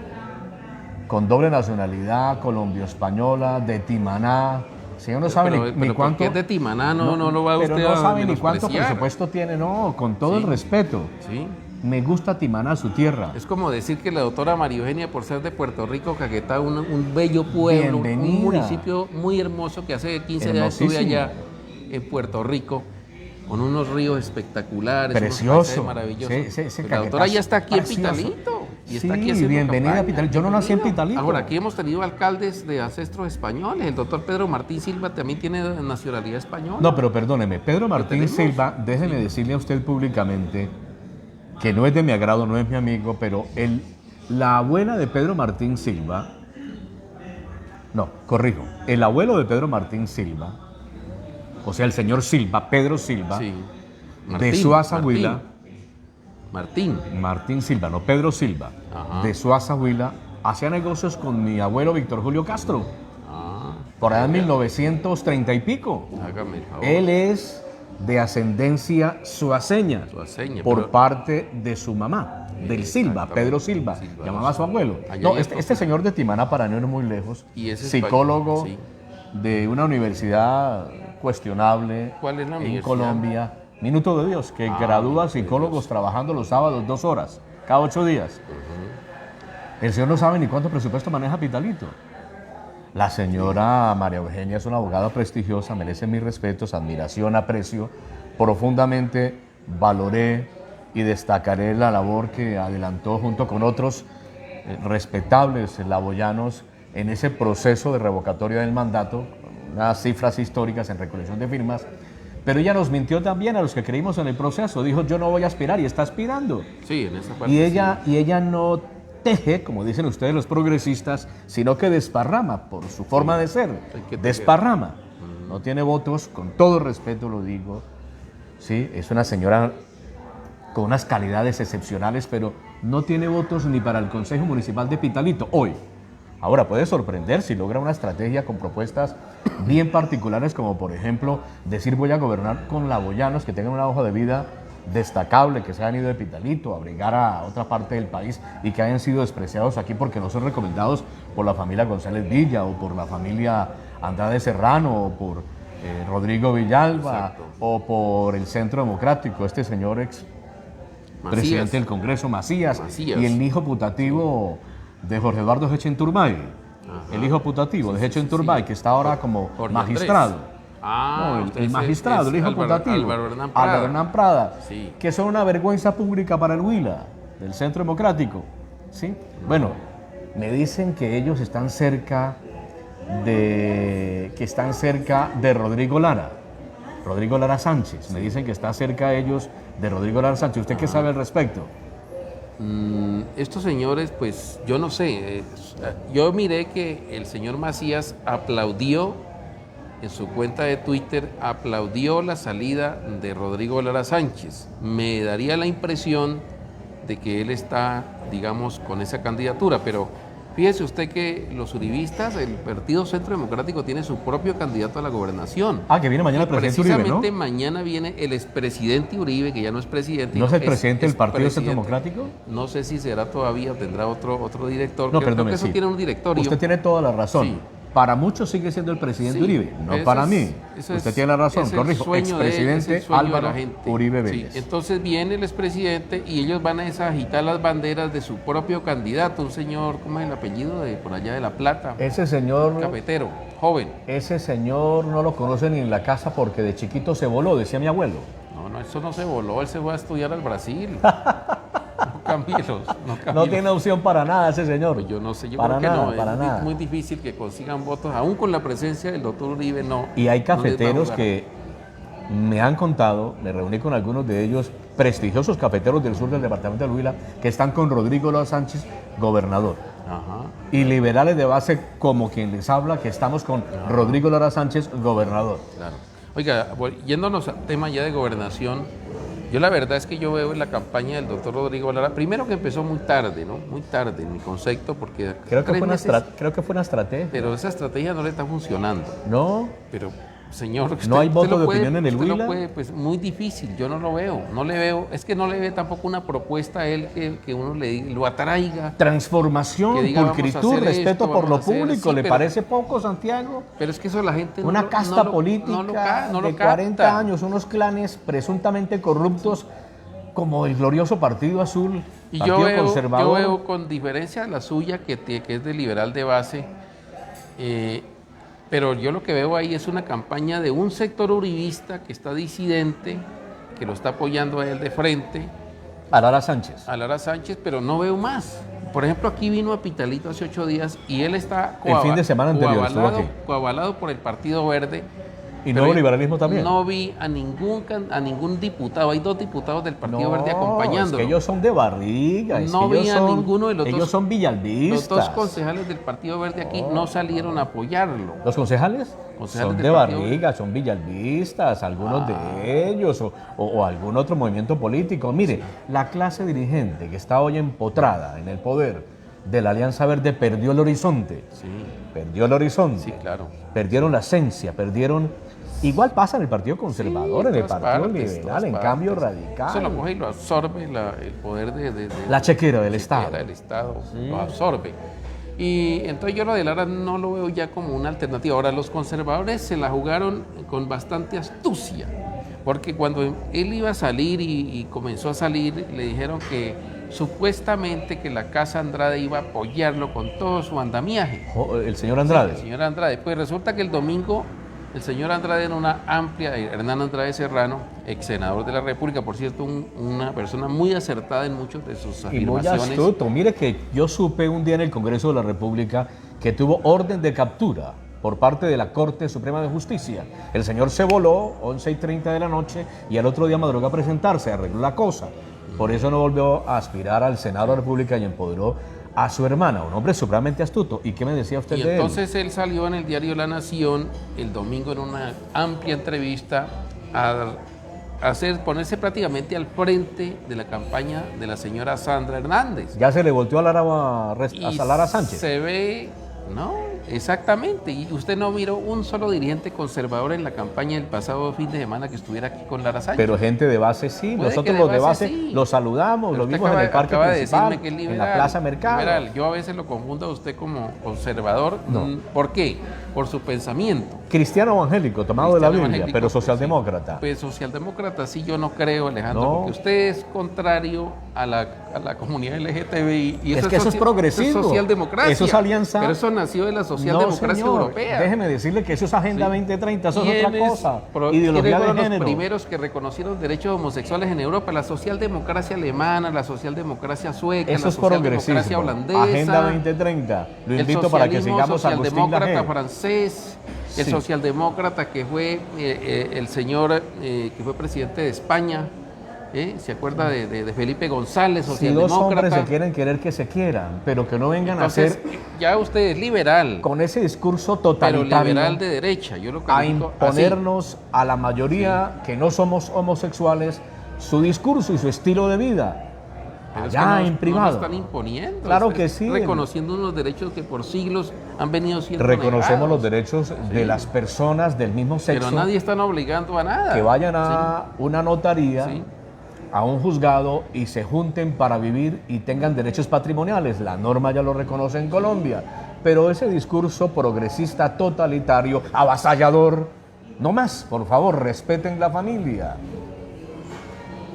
con doble nacionalidad, colombio-española, de Timaná. El señor no sabe ni pero cuánto. porque es de Timaná, no lo va pero usted no a sabe ni cuánto menospreciar. presupuesto tiene, no, con todo Sí. el respeto. Sí. Me gusta Timaná, su tierra. Es como decir que la doctora María Eugenia, por ser de Puerto Rico, Caquetá, un bello pueblo, un Bienvenida. municipio muy hermoso que hace 15 días estuve Hermosísimo. allá en Puerto Rico, con unos ríos espectaculares, unos Precioso. paisajes maravillosos. Sí, Pero la doctora ya está aquí Precioso. en Pitalito. Y está Sí, aquí haciendo bienvenida a campaña. Pitalito. Yo no nací en Bienvenida. Pitalito. Ahora, aquí hemos tenido alcaldes de ancestros españoles. El doctor Pedro Martín Silva también tiene nacionalidad española. No, pero perdóneme, Pedro Martín tenemos. Silva, déjeme decirle a usted públicamente que no es de mi agrado, no es mi amigo, pero la abuela de Pedro Martín Silva, no, corrijo, el abuelo de Pedro Martín Silva, o sea, el señor Silva, Pedro Silva, Sí. de Suaza, Huila, Martín. Martín Silva, no Pedro Silva, Ajá. de Suaza, Huila, hacía negocios con mi abuelo Víctor Julio Castro, Ah, por allá en 1930 y pico. hágame el favor. Él es de ascendencia suaceña, Suaceña, por pero- parte de su mamá, del Silva, Exactamente. Pedro Silva, Silva, llamaba a su abuelo. Allá No, hay este otro. señor de Timaná, para no ir muy lejos, Y ese es psicólogo sí. de una universidad cuestionable ¿Cuál es la en universidad? Colombia, Minuto de Dios, que gradúa psicólogos trabajando los sábados 2 horas, cada 8 días. El señor no sabe ni cuánto presupuesto maneja Pitalito. La señora María Eugenia es una abogada prestigiosa, merece mis respetos, admiración, aprecio. Profundamente valoré y destacaré la labor que adelantó junto con otros respetables laboyanos en ese proceso de revocatoria del mandato, unas cifras históricas en recolección de firmas. Pero ella nos mintió también a los que creímos en el proceso. Dijo, yo no voy a aspirar, y está aspirando. Sí, en esa parte. Y ella no teje, como dicen ustedes los progresistas, sino que desparrama por su forma de ser. Hay que tejer. Desparrama. No tiene votos, con todo respeto lo digo. Sí, es una señora con unas calidades excepcionales, pero no tiene votos ni para el Consejo Municipal de Pitalito hoy. Ahora puede sorprender si logra una estrategia con propuestas bien particulares, como por ejemplo decir voy a gobernar con laboyanos que tengan una hoja de vida destacable, que se hayan ido de Pitalito a brigar a otra parte del país y que hayan sido despreciados aquí porque no son recomendados por la familia González Villa o por la familia Andrade Serrano o por Rodrigo Villalba. Exacto. O por el Centro Democrático, este señor ex Macías. presidente del Congreso, Macías, Macías. y el hijo putativo de Jorge Eduardo Hechenturbay, Ajá. el hijo putativo de Hechenturbay, que está ahora como Jorge magistrado. Andrés. Ah, No, usted el es- magistrado, el hijo Álvaro- putativo. Álvaro Hernán Prada. Álvaro Hernán Prada, Sí. que son una vergüenza pública para el Huila, del Centro Democrático. ¿Sí? Bueno, me dicen que ellos están cerca de Rodrigo Lara. Rodrigo Lara Sánchez. Me dicen que está cerca ellos de Rodrigo Lara Sánchez. ¿Usted qué sabe al respecto? Estos señores, pues yo no sé, yo miré que el señor Macías aplaudió en su cuenta de Twitter, aplaudió la salida de Rodrigo Lara Sánchez. Me daría la impresión de que él está, digamos, con esa candidatura, pero fíjese usted que los uribistas, el Partido Centro Democrático tiene su propio candidato a la gobernación. Ah, que viene mañana el presidente Uribe, ¿no? Precisamente mañana viene el expresidente Uribe, que ya no es presidente. ¿No es el presidente del Partido presidente. Centro Democrático? No sé si será todavía o tendrá otro director. No, Creo perdóneme, que eso sí. tiene un directorio. Usted tiene toda la razón. Sí. Para muchos sigue siendo el presidente Sí, Uribe, no eso para es- mí. eso Usted es- tiene la razón, es el corrijo. sueño de él, es el Expresidente sueño de Álvaro la gente. Uribe Sí, Vélez. entonces viene el expresidente y ellos van a agitar las banderas de su propio candidato, un señor, ¿cómo es el apellido? De por allá de La Plata, Ese señor, cafetero, joven. no lo conoce ni en la casa porque de chiquito se voló, decía mi abuelo. No, eso no se voló, él se fue a estudiar al Brasil. No cambie No tiene opción para nada ese señor. Pues yo no sé, yo para creo que nada, no, para es nada. muy difícil que consigan votos, aún con la presencia del doctor Uribe, no. Y hay no les va a cafeteros jugar. que me han contado, me reuní con algunos de ellos, prestigiosos cafeteros del sur del departamento de Huila, que están con Rodrigo Lara Sánchez, gobernador. Ajá. Y liberales de base, como quien les habla, que estamos con Rodrigo Lara Sánchez, gobernador. Claro. Oiga, yéndonos al tema ya de gobernación, yo la verdad es que yo veo en la campaña del doctor Rodrigo Lara, primero que empezó muy tarde, ¿no? Muy tarde en mi concepto, porque Creo que, 3 meses, creo que fue una estrategia. pero esa estrategia no le está funcionando. No, Pero, señor, ¿No hay voto lo de puede- opinión en el usted lo Huila? puede, pues muy difícil, yo no lo veo, no le veo, es que no le ve tampoco una propuesta a él que uno lo atraiga. transformación, Que diga, vamos a pulcritud, hacer respeto esto, por lo vamos a hacer, público. sí, ¿Le pero- parece poco, Santiago? Pero es que eso la gente Una no, casta no lo- política no lo de capta. 40 años, unos clanes presuntamente corruptos como el glorioso Partido Azul, Y Partido yo Conservador. veo con diferencia a la suya, que es de liberal de base, pero yo lo que veo ahí es una campaña de un sector uribista que está disidente, que lo está apoyando a él de frente, a Lara Sánchez. a Lara Sánchez, pero no veo más. Por ejemplo, aquí vino a Pitalito hace 8 días y él está El fin de semana anterior estuvo aquí. coavalado por el Partido Verde. Y Pero nuevo liberalismo también. No vi a ningún diputado, hay 2 diputados del Partido Verde acompañándolo. Es que ellos son de barriga. Es No que vi ellos a son- ninguno de los ellos dos- son Los villalbistas. 2 concejales del Partido Verde aquí no salieron a apoyarlo. ¿Los concejales? Concejales Son del de Partido barriga, son villalbistas, algunos de ellos, o algún otro movimiento político. Mire, la clase dirigente que está hoy empotrada en el poder de la Alianza Verde perdió el horizonte. Sí, Perdió el horizonte. sí, claro. Perdieron la esencia, perdieron... Igual pasa en el Partido Conservador, en el todas Partido partes, Liberal, todas en partes. cambio radical. Eso lo coge y lo absorbe el poder de La chequera del chequera Estado. del Estado, lo absorbe. Y entonces yo lo de Lara no lo veo ya como una alternativa. Ahora, los conservadores se la jugaron con bastante astucia, porque cuando él iba a salir y comenzó a salir, le dijeron que supuestamente que la Casa Andrade iba a apoyarlo con todo su andamiaje. El señor Andrade. El señor Andrade. Pues resulta que el domingo el señor Andrade en una amplia, Hernán Andrade Serrano, ex senador de la República, por cierto, una persona muy acertada en muchos de sus Y muy afirmaciones. astuto. Mire que yo supe un día en el Congreso de la República que tuvo orden de captura por parte de la Corte Suprema de Justicia. El señor se voló 11:30 de la noche y al otro día madrugó a presentarse, arregló la cosa. Por eso no volvió a aspirar al Senado de la República y empoderó a su hermana, un hombre supremamente astuto. ¿Y qué me decía usted Y de él? entonces él salió en el diario La Nación el domingo en una amplia entrevista a ponerse prácticamente al frente de la campaña de la señora Sandra Hernández. Ya se le volteó a Lara, Y a Lara Sánchez. se ve, no, Exactamente, y usted no miró un solo dirigente conservador en la campaña del pasado fin de semana que estuviera aquí con Lara Sánchez. Pero gente de base sí, Puede nosotros que los de base sí. los saludamos, Pero lo usted vimos en el parque acaba de principal, decirme que es liberal, en la Plaza Mercado. liberal. Yo a veces lo confundo a usted como conservador. No. ¿Por qué? Por su pensamiento. Cristiano evangélico, tomado de la Cristiano Biblia, evangélico, pero socialdemócrata. Pues socialdemócrata sí, yo no creo, Alejandro, No. porque usted es contrario a la comunidad LGTBI. Y Es que eso es progresivo. Eso es socialdemocracia. Eso es alianza. Pero eso nació de la No, socialdemocracia señor, europea. déjeme decirle que eso es Agenda 2030, eso es otra cosa. ¿Quiénes Ideología de fueron los género. primeros que reconocieron derechos homosexuales en Europa? La socialdemocracia alemana, la socialdemocracia sueca, Eso la es socialdemocracia progresismo. holandesa. Agenda 2030. Lo El invito para que sigamos a Agustín socialdemócrata Laje. francés, el Sí. socialdemócrata que fue el señor que fue presidente de España, ¿se acuerda de Felipe González, Si dos socialdemócrata? hombres se quieren querer que se quieran, pero que no vengan Entonces, a hacer ya usted es liberal, con ese discurso pero totalitario liberal de derecha, yo lo a califico así. imponernos a la mayoría que no somos homosexuales su discurso y su estilo de vida. Pero es Allá que en no privado. lo están imponiendo. Claro es que sí. Reconociendo unos derechos que por siglos han venido siendo Reconocemos negados. los derechos de las personas del mismo sexo Pero nadie están obligando a nada. que vayan a una notaría, Sí. a un juzgado y se junten para vivir y tengan derechos patrimoniales. La norma ya lo reconoce en Colombia. Pero ese discurso progresista, totalitario, avasallador, no más, por favor, respeten la familia.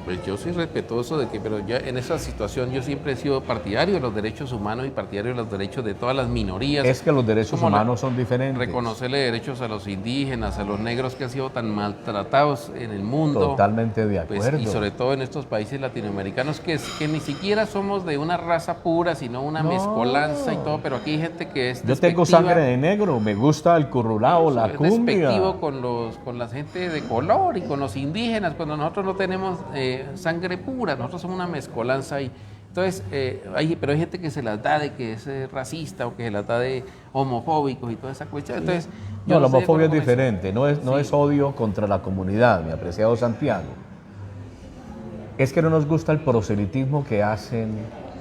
Pues yo soy respetuoso de que, pero ya en esa situación yo siempre he sido partidario de los derechos humanos y partidario de los derechos de todas las minorías. Es que los derechos Como humanos son diferentes. Reconocerle derechos a los indígenas, a los negros que han sido tan maltratados en el mundo. Totalmente de Pues, acuerdo. y sobre todo en estos países latinoamericanos que ni siquiera somos de una raza pura, sino una No. mezcolanza y todo, pero aquí hay gente que es Yo tengo despectiva. sangre de negro, me gusta el currulao, la Es cumbia. despectivo con la gente de color y con los indígenas, cuando nosotros no tenemos sangre pura, nosotros somos una mezcolanza y entonces pero hay gente que se las da de que es racista o que se las da de homofóbicos y toda esa cuestión. Entonces, yo No, la estoy de homofobia es acuerdo con eso. diferente, no es odio contra la comunidad, mi apreciado Santiago. Es que no nos gusta el proselitismo que hacen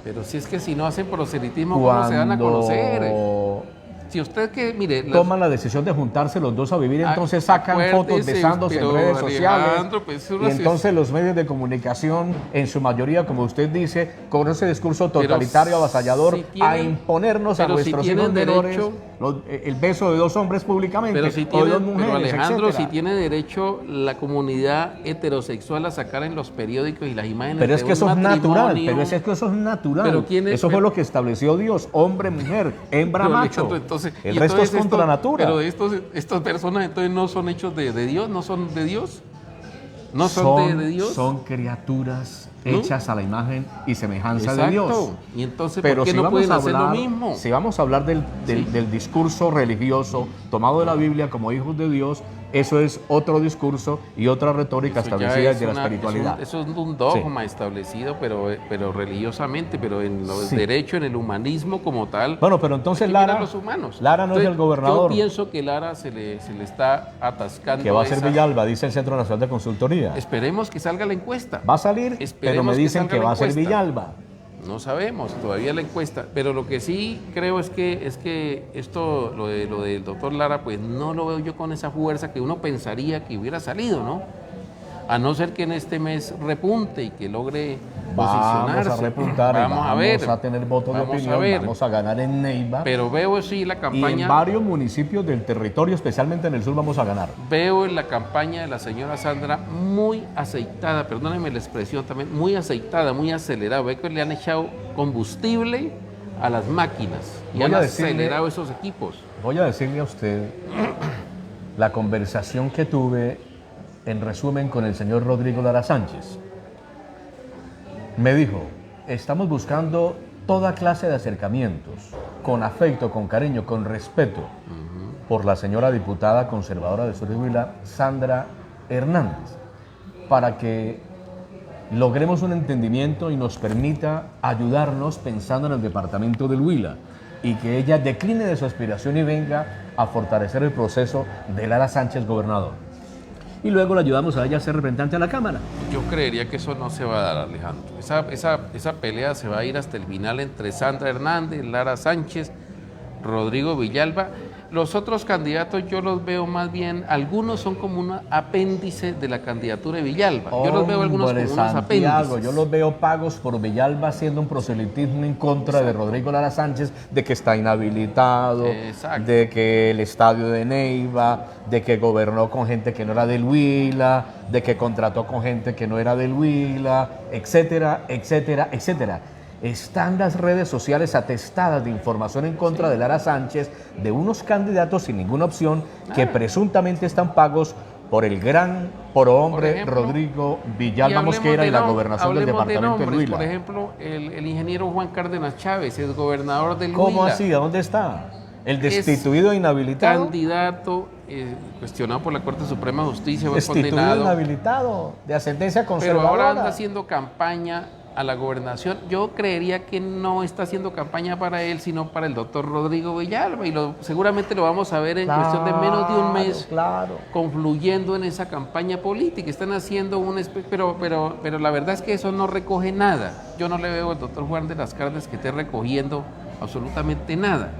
Pero si es que si no hacen proselitismo, ¿cómo se van a conocer? cuando Si usted que, mire, toman la decisión de juntarse los dos a vivir, entonces sacan fotos acuérdese, besándose en pero, redes sociales. Alejandro, pues, Y entonces los medios de comunicación, en su mayoría, como usted dice, con ese discurso Pero totalitario, avasallador, si tienen- a imponernos a pero si nuestros tienen hijos menores derecho- el beso de dos hombres públicamente, pero si o de tiene, dos mujeres, pero Alejandro, etcétera. si tiene derecho la comunidad heterosexual a sacar en los periódicos y las imágenes Pero es de que un eso es natural, matrimonio. pero es que eso es natural. Pero ¿quién es- eso fue pero- lo que estableció Dios, hombre, mujer, hembra, Pero, macho. Alejandro, entonces, El y resto es entonces contra esto- natura. Pero estas personas entonces no son hechos de Dios, no son de Dios. No son de Dios. Son criaturas ¿No? hechas a la imagen y semejanza Exacto. de Dios. Y entonces, Pero ¿por qué si no vamos pueden a hacer lo hablar, mismo? si vamos a hablar del discurso religioso tomado de la Biblia como hijos de Dios, eso es otro discurso y otra retórica Eso ya establecida es desde la una- espiritualidad. Eso es un dogma establecido, pero religiosamente, pero en los Sí. derechos, en el humanismo como tal. Bueno, pero entonces hay que mirar Lara, a los humanos. Lara no es Entonces, el gobernador. Yo pienso que Lara se le está atascando. Que va a ser esa- Villalba, dice el Centro Nacional de Consultoría. Esperemos que salga la encuesta. Va a salir, pero Esperemos me que dicen salga que la va a ser encuesta. Villalba. No sabemos todavía la encuesta, pero lo que sí creo es que esto, lo del doctor Lara, pues no lo veo yo con esa fuerza que uno pensaría que hubiera salido, ¿no? A no ser que en este mes repunte y que logre posicionarse. Vamos a repuntar, y Vamos a ver. a tener votos de Vamos a opinión, ver. vamos a ganar en Neiva. Pero veo sí la Y en campaña, varios municipios del territorio, especialmente en el sur, vamos a ganar. veo en la campaña de la señora Sandra muy aceitada, perdónenme la expresión también, muy aceitada, muy acelerada. Veo que le han echado combustible a las máquinas y Voy han a decirle- acelerado esos equipos. Voy a decirle a usted la conversación que tuve, en resumen, con el señor Rodrigo Lara Sánchez. Me dijo, estamos buscando toda clase de acercamientos, con afecto, con cariño, con respeto, por la señora diputada conservadora de Sur de Huila, Sandra Hernández, para que logremos un entendimiento y nos permita ayudarnos pensando en el departamento del Huila y que ella decline de su aspiración y venga a fortalecer el proceso de Lara Sánchez gobernador. Y luego le ayudamos a ella a ser representante a la Cámara. Yo creería que eso no se va a dar, Alejandro. Esa pelea se va a ir hasta el final entre Sandra Hernández, Lara Sánchez, Rodrigo Villalba. Los otros candidatos yo los veo más bien, algunos son como un apéndice de la candidatura de Villalba. Yo los veo algunos como unos apéndices. Yo los veo pagos por Villalba haciendo un proselitismo en contra de Rodrigo Lara Sánchez, de que está inhabilitado, de que el estadio de Neiva, de que gobernó con gente que no era del Huila, de que contrató con gente que no era del Huila, etcétera, etcétera, etcétera. Están las redes sociales atestadas de información en contra de Lara Sánchez, de unos candidatos sin ninguna opción que presuntamente están pagos por el gran prohombre Rodrigo Villalba Mosquera y la gobernación del departamento del Huila. Por ejemplo, el ingeniero Juan Cárdenas Chávez, el gobernador del Huila. ¿Cómo así? ¿A dónde está? El destituido e inhabilitado. Candidato cuestionado por la Corte Suprema de Justicia, fue destituido condenado. Inhabilitado, de ascendencia conservadora. Pero ahora anda haciendo campaña a la gobernación. Yo creería que no está haciendo campaña para él, sino para el doctor Rodrigo Villalba, y seguramente lo vamos a ver en cuestión de menos de un mes, confluyendo en esa campaña política. Están haciendo pero la verdad es que eso no recoge nada. Yo no le veo al doctor Juan de las Cárdenas que esté recogiendo absolutamente nada.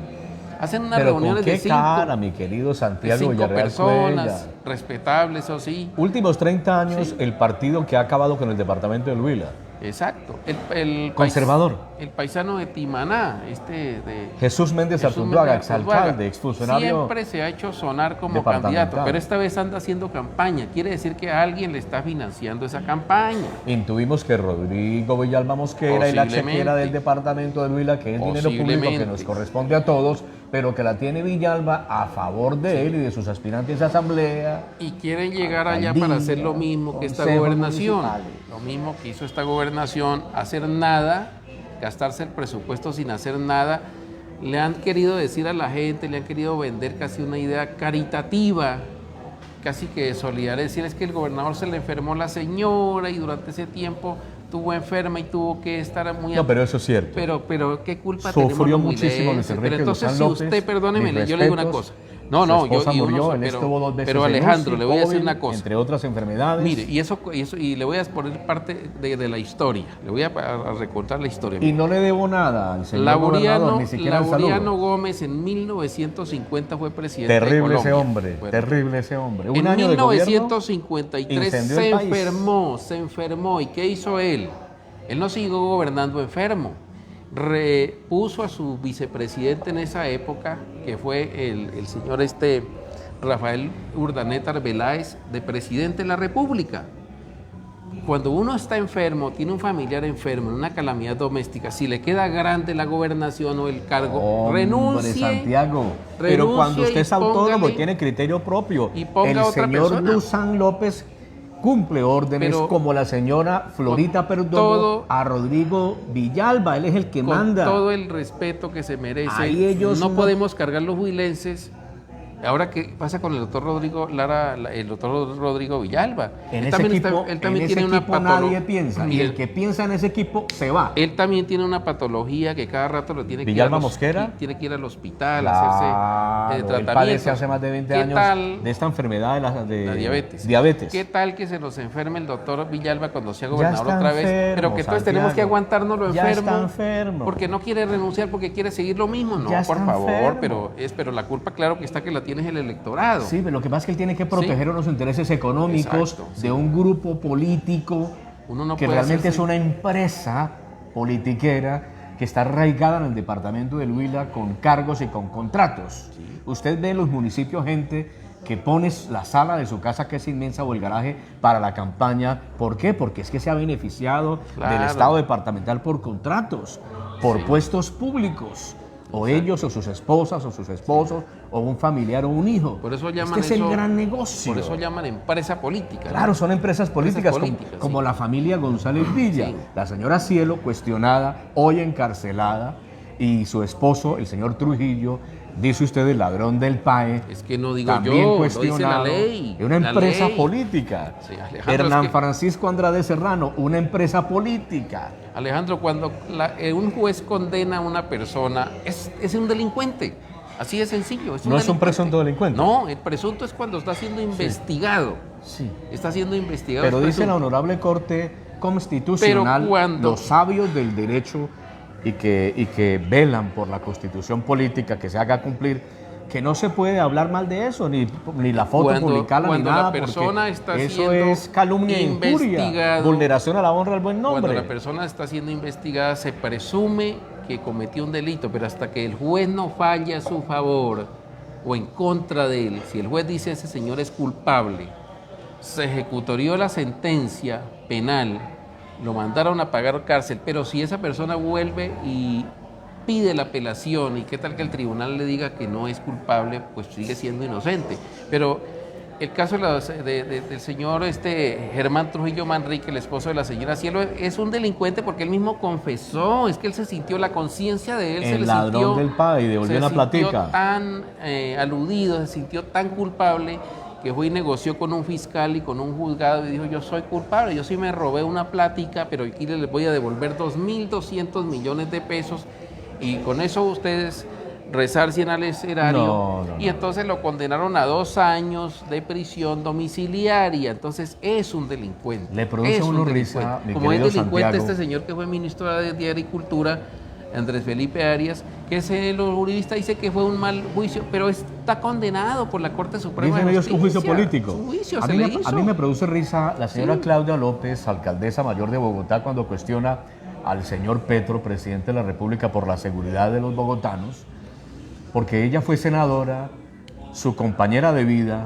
Hacen unas reuniones de mi querido Santiago 5 personas, respetables, eso sí. Últimos 30 años, el partido que ha acabado con el departamento del Huila. Exacto. El conservador. El paisano de Timaná, de Jesús Méndez Artunduaga, exalcalde, exfuncionario. Siempre se ha hecho sonar como candidato, pero esta vez anda haciendo campaña. Quiere decir que alguien le está financiando esa campaña. Intuimos que Rodrigo Villalba Mosquera y la chequera del departamento del Huila, que es dinero público que nos corresponde a todos, pero que la tiene Villalba a favor de él y de sus aspirantes a asamblea. Y quieren llegar allá para hacer lo mismo que esta gobernación. Lo mismo que hizo esta gobernación, hacer nada, gastarse el presupuesto sin hacer nada. Le han querido decir a la gente, le han querido vender casi una idea caritativa, casi que de solidaridad. Decir, es que el gobernador se le enfermó la señora y durante ese tiempo estuvo enferma y tuvo que estar muy... No, pero eso es cierto. Pero ¿qué culpa sufrió muchísimo Luis Enrique Pero entonces, Guzmán López, si usted, perdóneme, yo le digo una cosa. No, estuvo 2 veces pero Alejandro, UCI, le voy a decir COVID, una cosa. Entre otras enfermedades. Mire, y le voy a poner parte de la historia. Le voy a recontar la historia. Y no le debo nada al señor gobernador, ni siquiera al saludo. Lauriano Gómez en 1950 fue presidente de Terrible Colombia. ese hombre, terrible ese hombre. En 1953 se enfermó. ¿Y qué hizo él? Él no siguió gobernando enfermo. Repuso a su vicepresidente en esa época, que fue el señor Rafael Urdaneta Arbeláez, de presidente de la República. Cuando uno está enfermo, tiene un familiar enfermo en una calamidad doméstica, si le queda grande la gobernación o el cargo, renuncie. Santiago, pero cuando usted es autónomo y tiene criterio propio, y ponga el otra señor persona. Dusan López cumple órdenes, pero como la señora Florita Perdomo a Rodrigo Villalba, él es el que manda. Con todo el respeto que se merece. Ahí ellos no podemos cargar los huilenses. Ahora, ¿qué pasa con el doctor Rodrigo Villalba? Él también tiene una patología. Nadie piensa, y el que piensa en ese equipo se va. Él también tiene una patología que cada rato lo tiene que Villalba Mosquera tiene que ir al hospital a hacerse tratamiento. Él padece hace más de 20 años de esta enfermedad de la diabetes. ¿Qué tal que se nos enferme el doctor Villalba cuando sea gobernador otra vez? Pero que entonces tenemos que aguantárnoslo enfermo. Porque no quiere renunciar, porque quiere seguir lo mismo. No, por favor, pero la culpa, claro que está, que la tiene el electorado. Sí, pero lo que pasa es que él tiene que proteger unos intereses económicos de un grupo político que realmente es una empresa politiquera que está arraigada en el departamento del Huila con cargos y con contratos. Sí. Usted ve en los municipios gente que pone la sala de su casa, que es inmensa, o el garaje para la campaña. ¿Por qué? Porque es que se ha beneficiado del Estado departamental por contratos, por puestos públicos. O ellos, o sus esposas, o sus esposos, o un familiar o un hijo. Por eso llaman es el gran negocio. Por eso llaman empresa política. Claro, son empresas políticas como la familia González Villa. Sí. La señora Cielo, cuestionada, hoy encarcelada, y su esposo, el señor Trujillo, dice usted el ladrón del PAE. Es que no digo también yo, cuestionado, lo dice la ley. Es una empresa política. Sí, Hernán Francisco Andrade Serrano, una empresa política. Alejandro, cuando un juez condena a una persona, es un delincuente. Así de sencillo. No es un presunto delincuente. No, el presunto es cuando está siendo investigado. Sí. Está siendo investigado. Pero dice la Honorable Corte Constitucional, los sabios del derecho y que velan por la constitución política que se haga cumplir, que no se puede hablar mal de eso, ni la foto publicarla, ni nada, la persona está eso es calumnia e injuria, vulneración a la honra del buen nombre. Cuando la persona está siendo investigada, se presume que cometió un delito, pero hasta que el juez no falle a su favor o en contra de él, si el juez dice ese señor es culpable, se ejecutorió la sentencia penal, lo mandaron a pagar cárcel, pero si esa persona vuelve y pide la apelación y qué tal que el tribunal le diga que no es culpable, pues sigue siendo inocente. Pero el caso del señor Germán Trujillo Manrique, el esposo de la señora Cielo, es un delincuente porque él mismo confesó, es que él se sintió, la conciencia de él el se le ladrón sintió, del padre, devolvió una platica. Se sintió tan aludido, se sintió tan culpable que fue y negoció con un fiscal y con un juzgado y dijo, yo soy culpable, yo sí me robé una plática, pero aquí les voy a devolver 2.200 millones de pesos y con eso ustedes resarcien al erario. Y entonces lo condenaron a 2 años de prisión domiciliaria. Entonces es un delincuente. Le produce uno risa, como es delincuente este señor que fue ministro de Agricultura, Andrés Felipe Arias, que los juristas dicen que fue un mal juicio, pero está condenado por la Corte Suprema de Justicia. Dicen ellos que un juicio político. Un juicio a mí me produce risa la señora Claudia López, alcaldesa mayor de Bogotá, cuando cuestiona al señor Petro, presidente de la República, por la seguridad de los bogotanos, porque ella fue senadora, su compañera de vida,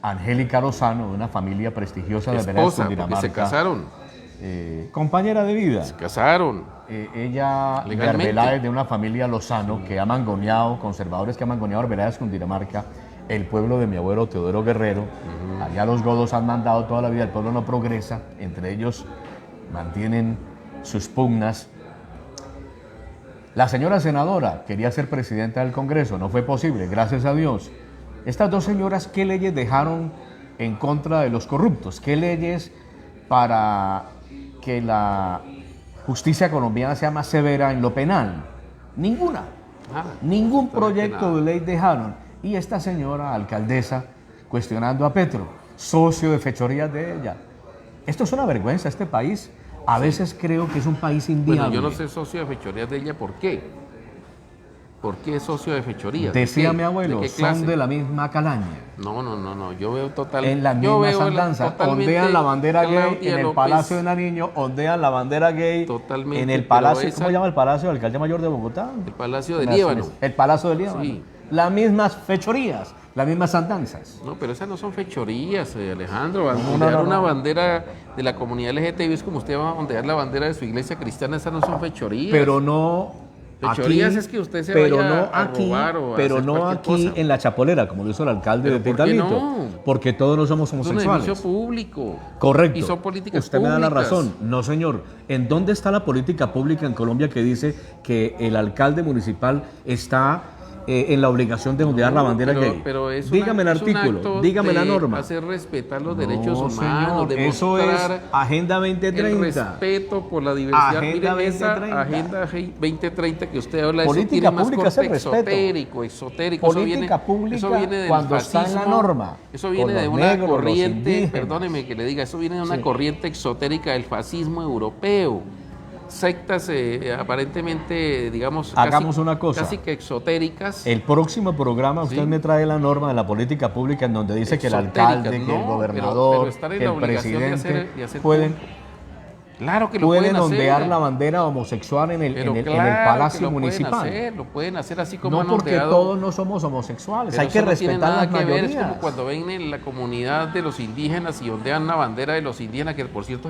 Angélica Lozano, de una familia prestigiosa de Veredas, Cundinamarca. Se casaron. Compañera de vida. Se casaron. Ella de Arbeláez, de una familia Lozano, que ha mangoneado, conservadores que han mangoneado Arbeláez, Cundinamarca, el pueblo de mi abuelo Teodoro Guerrero. Allá los godos han mandado toda la vida, el pueblo no progresa, entre ellos mantienen sus pugnas. La señora senadora quería ser presidenta del Congreso, no fue posible, gracias a Dios. Estas 2 señoras, ¿qué leyes dejaron en contra de los corruptos? ¿Qué leyes para que la justicia colombiana sea más severa en lo penal? Ninguna. Ningún proyecto de ley dejaron. Y esta señora alcaldesa cuestionando a Petro, socio de fechorías de ella. Esto es una vergüenza, este país. A veces creo que es un país inviable. Bueno, yo no sé socio de fechorías de ella, ¿por qué? ¿Por qué es socio de fechorías? Decía mi abuelo, son de la misma calaña. No, yo veo totalmente... En las mismas andanzas, ondean la bandera gay en el Palacio de Nariño, ondean la bandera gay en el Palacio, ¿cómo se llama el Palacio del Alcalde Mayor de Bogotá? El Palacio del Líbano. El Palacio del Líbano. Sí. Las mismas fechorías, las mismas andanzas. No, pero esas no son fechorías, Alejandro. Ondear una bandera de la comunidad LGTBI es como usted va a ondear la bandera de su iglesia cristiana, esas no son fechorías. Pero no Fechorías aquí, es que usted se vaya a robar o a pero hacer no aquí cosa. En la Chapolera, como lo hizo el alcalde de Teitalito. No? Porque todos no somos homosexuales. Es un edificio público. Correcto. Y son políticas Usted públicas. me da la razón. No, señor. ¿En dónde está la política pública en Colombia que dice que el alcalde municipal está en la obligación de ondear la bandera gay? Pero es dígame el artículo, dígame la norma. Hacer respetar los derechos humanos, señor, eso es Agenda 2030. El respeto por la diversidad. Agenda 2030. Agenda 2030 que usted habla, política eso tiene pública más es el respeto. Exotérico. Política pública eso viene del cuando fascismo, está en la norma. Eso viene de una negros, corriente, perdóneme que le diga, eso viene de una corriente exotérica del fascismo europeo. Sectas aparentemente, digamos, hagamos una cosa, casi que exotéricas. El próximo programa usted me trae la norma de la política pública en donde dice que el alcalde, que el gobernador, que el presidente pueden Claro que lo pueden ondear la bandera homosexual en el Palacio Municipal. Lo pueden hacer así como no, porque todos no somos homosexuales, hay que respetar las mayorías. Es como cuando ven en la comunidad de los indígenas y ondean la bandera de los indígenas, que por cierto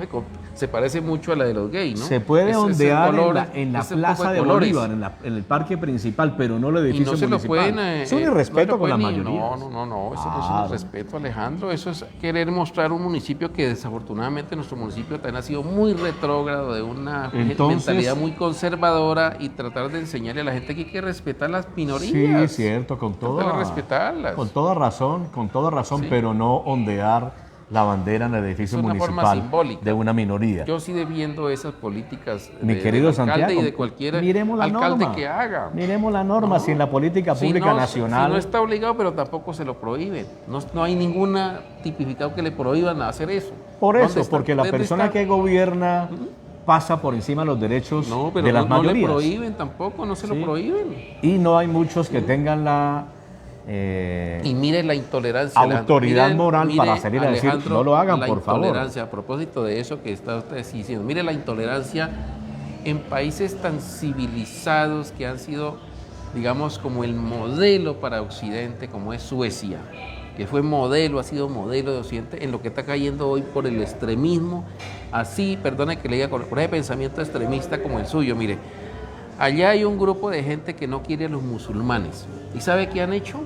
se parece mucho a la de los gays, ¿no? Se puede ondear en la Plaza de Bolívar, en el parque principal, pero no el edificio municipal. Es un irrespeto con la mayoría. No, eso no es un irrespeto, Alejandro. Eso es querer mostrar un municipio que desafortunadamente nuestro municipio también ha sido muy retrógrado, de una mentalidad muy conservadora, y tratar de enseñarle a la gente que hay que respetar las minorías. Sí, cierto, con toda razón, sí. Pero no ondear la bandera en el edificio municipal de una minoría. Yo sí defiendo esas políticas querido Santiago, y de cualquier alcalde norma, que haga. Miremos la norma, si en la política pública nacional... Si no está obligado, pero tampoco se lo prohíben. No hay ninguna tipificado que le prohíban hacer eso. Por eso, porque la persona que gobierna pasa por encima de los derechos No, pero de las no le mayorías. prohíben tampoco, no se Sí. lo prohíben. Y no hay muchos que tengan la Y mire la intolerancia. autoridad moral mire, para salir a decir, Alejandro, no lo hagan, la por favor. intolerancia, a propósito de eso que está usted diciendo, mire la intolerancia en países tan civilizados que han sido, digamos, como el modelo para Occidente, como es Suecia, que fue modelo, ha sido modelo de Occidente, en lo que está cayendo hoy por el extremismo, así, perdone que le diga, por ese pensamiento extremista como el suyo. Mire, allá hay un grupo de gente que no quiere a los musulmanes. ¿Y sabe qué han hecho?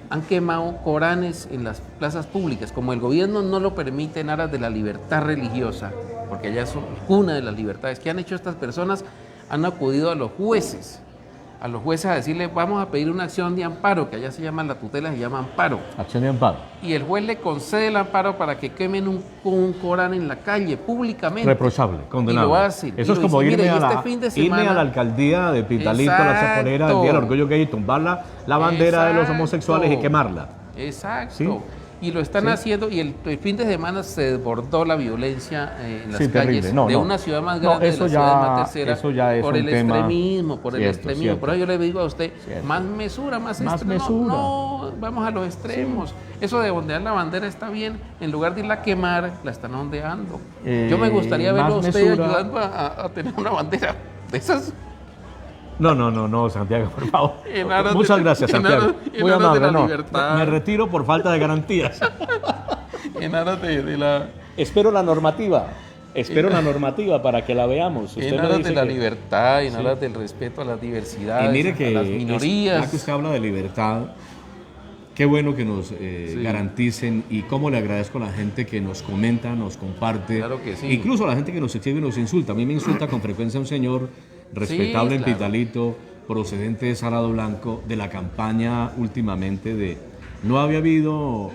Han quemado Coranes en las plazas públicas. Como el gobierno no lo permite en aras de la libertad religiosa, porque allá es cuna de las libertades, ¿qué han hecho estas personas? Han acudido a los jueces a decirle, vamos a pedir una acción de amparo, que allá se llama, la tutela se llama amparo. Acción de amparo. Y el juez le concede el amparo para que quemen un Corán en la calle, públicamente. Reprochable, condenable. Y lo hacen. Eso es Y lo como dicen, irme, mire, a y la, este fin de irme semana- a la alcaldía de Pitalito, a la Exacto. Chaponera, del Día del Orgullo Gay, y tumbar la bandera de los Exacto. homosexuales y quemarla. Exacto. ¿Sí? Y lo están Sí. haciendo, y el fin de semana se desbordó la violencia en las Sí, terrible. calles No, de no. una ciudad más No, grande, eso de la ciudad ya- más tercera, eso ya es por un el tema- extremismo, por el Cierto, extremismo. cierto. Por eso yo le digo a usted, Cierto. más mesura, más mesura. No, vamos a los extremos. Eso de ondear la bandera está bien, en lugar de irla a quemar, la están ondeando. Yo me gustaría verlo a más usted mesura. ayudando a tener una bandera de esas. No, Santiago, por favor. En aras de Muchas la- gracias, en Santiago. aras- en Muy aras de amable, la no. libertad. Me retiro por falta de garantías. En aras de la... Espero la normativa. Espero la normativa para que la veamos. Usted En me aras dice de la que- libertad, en aras del respeto a las diversidades, Y mire que, a las ya minorías. que usted habla de libertad, qué bueno que nos garanticen, y cómo le agradezco a la gente que nos comenta, nos comparte. Claro que sí. Incluso a la gente que nos escribe y nos insulta. A mí me insulta con frecuencia un señor respetable en claro. Pitalito, procedente de Salado Blanco, de la campaña últimamente de... No había habido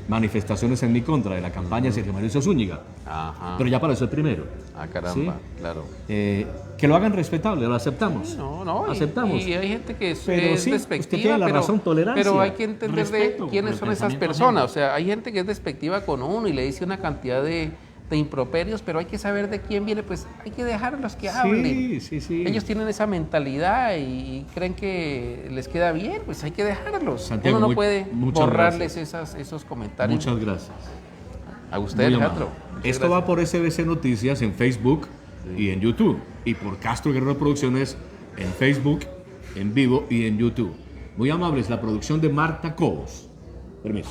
manifestaciones en mi contra de la campaña de Sergio Mauricio Zúñiga, Ajá. pero ya apareció el primero. Ah, caramba, ¿Sí? claro. Que lo hagan respetable, lo aceptamos. No, aceptamos. Y hay gente que Pero es sí, usted despectiva, tiene la pero, razón, tolerancia. pero hay que entender Respeto de quiénes por son el esas pensamiento personas. ajeno. O sea, hay gente que es despectiva con uno y le dice una cantidad de improperios, pero hay que saber de quién viene, pues hay que dejarlos que hablen. Sí. Ellos tienen esa mentalidad y creen que les queda bien, pues hay que dejarlos. Santiago, Uno no puede muchas borrarles esos comentarios. Muchas gracias. A usted, Muy Alejandro. amable. Muchas Esto va gracias. por SBC Noticias en Facebook y en YouTube. Y por Castro Guerrero Producciones en Facebook, en vivo y en YouTube. Muy amables, la producción de Marta Cobos. Permiso.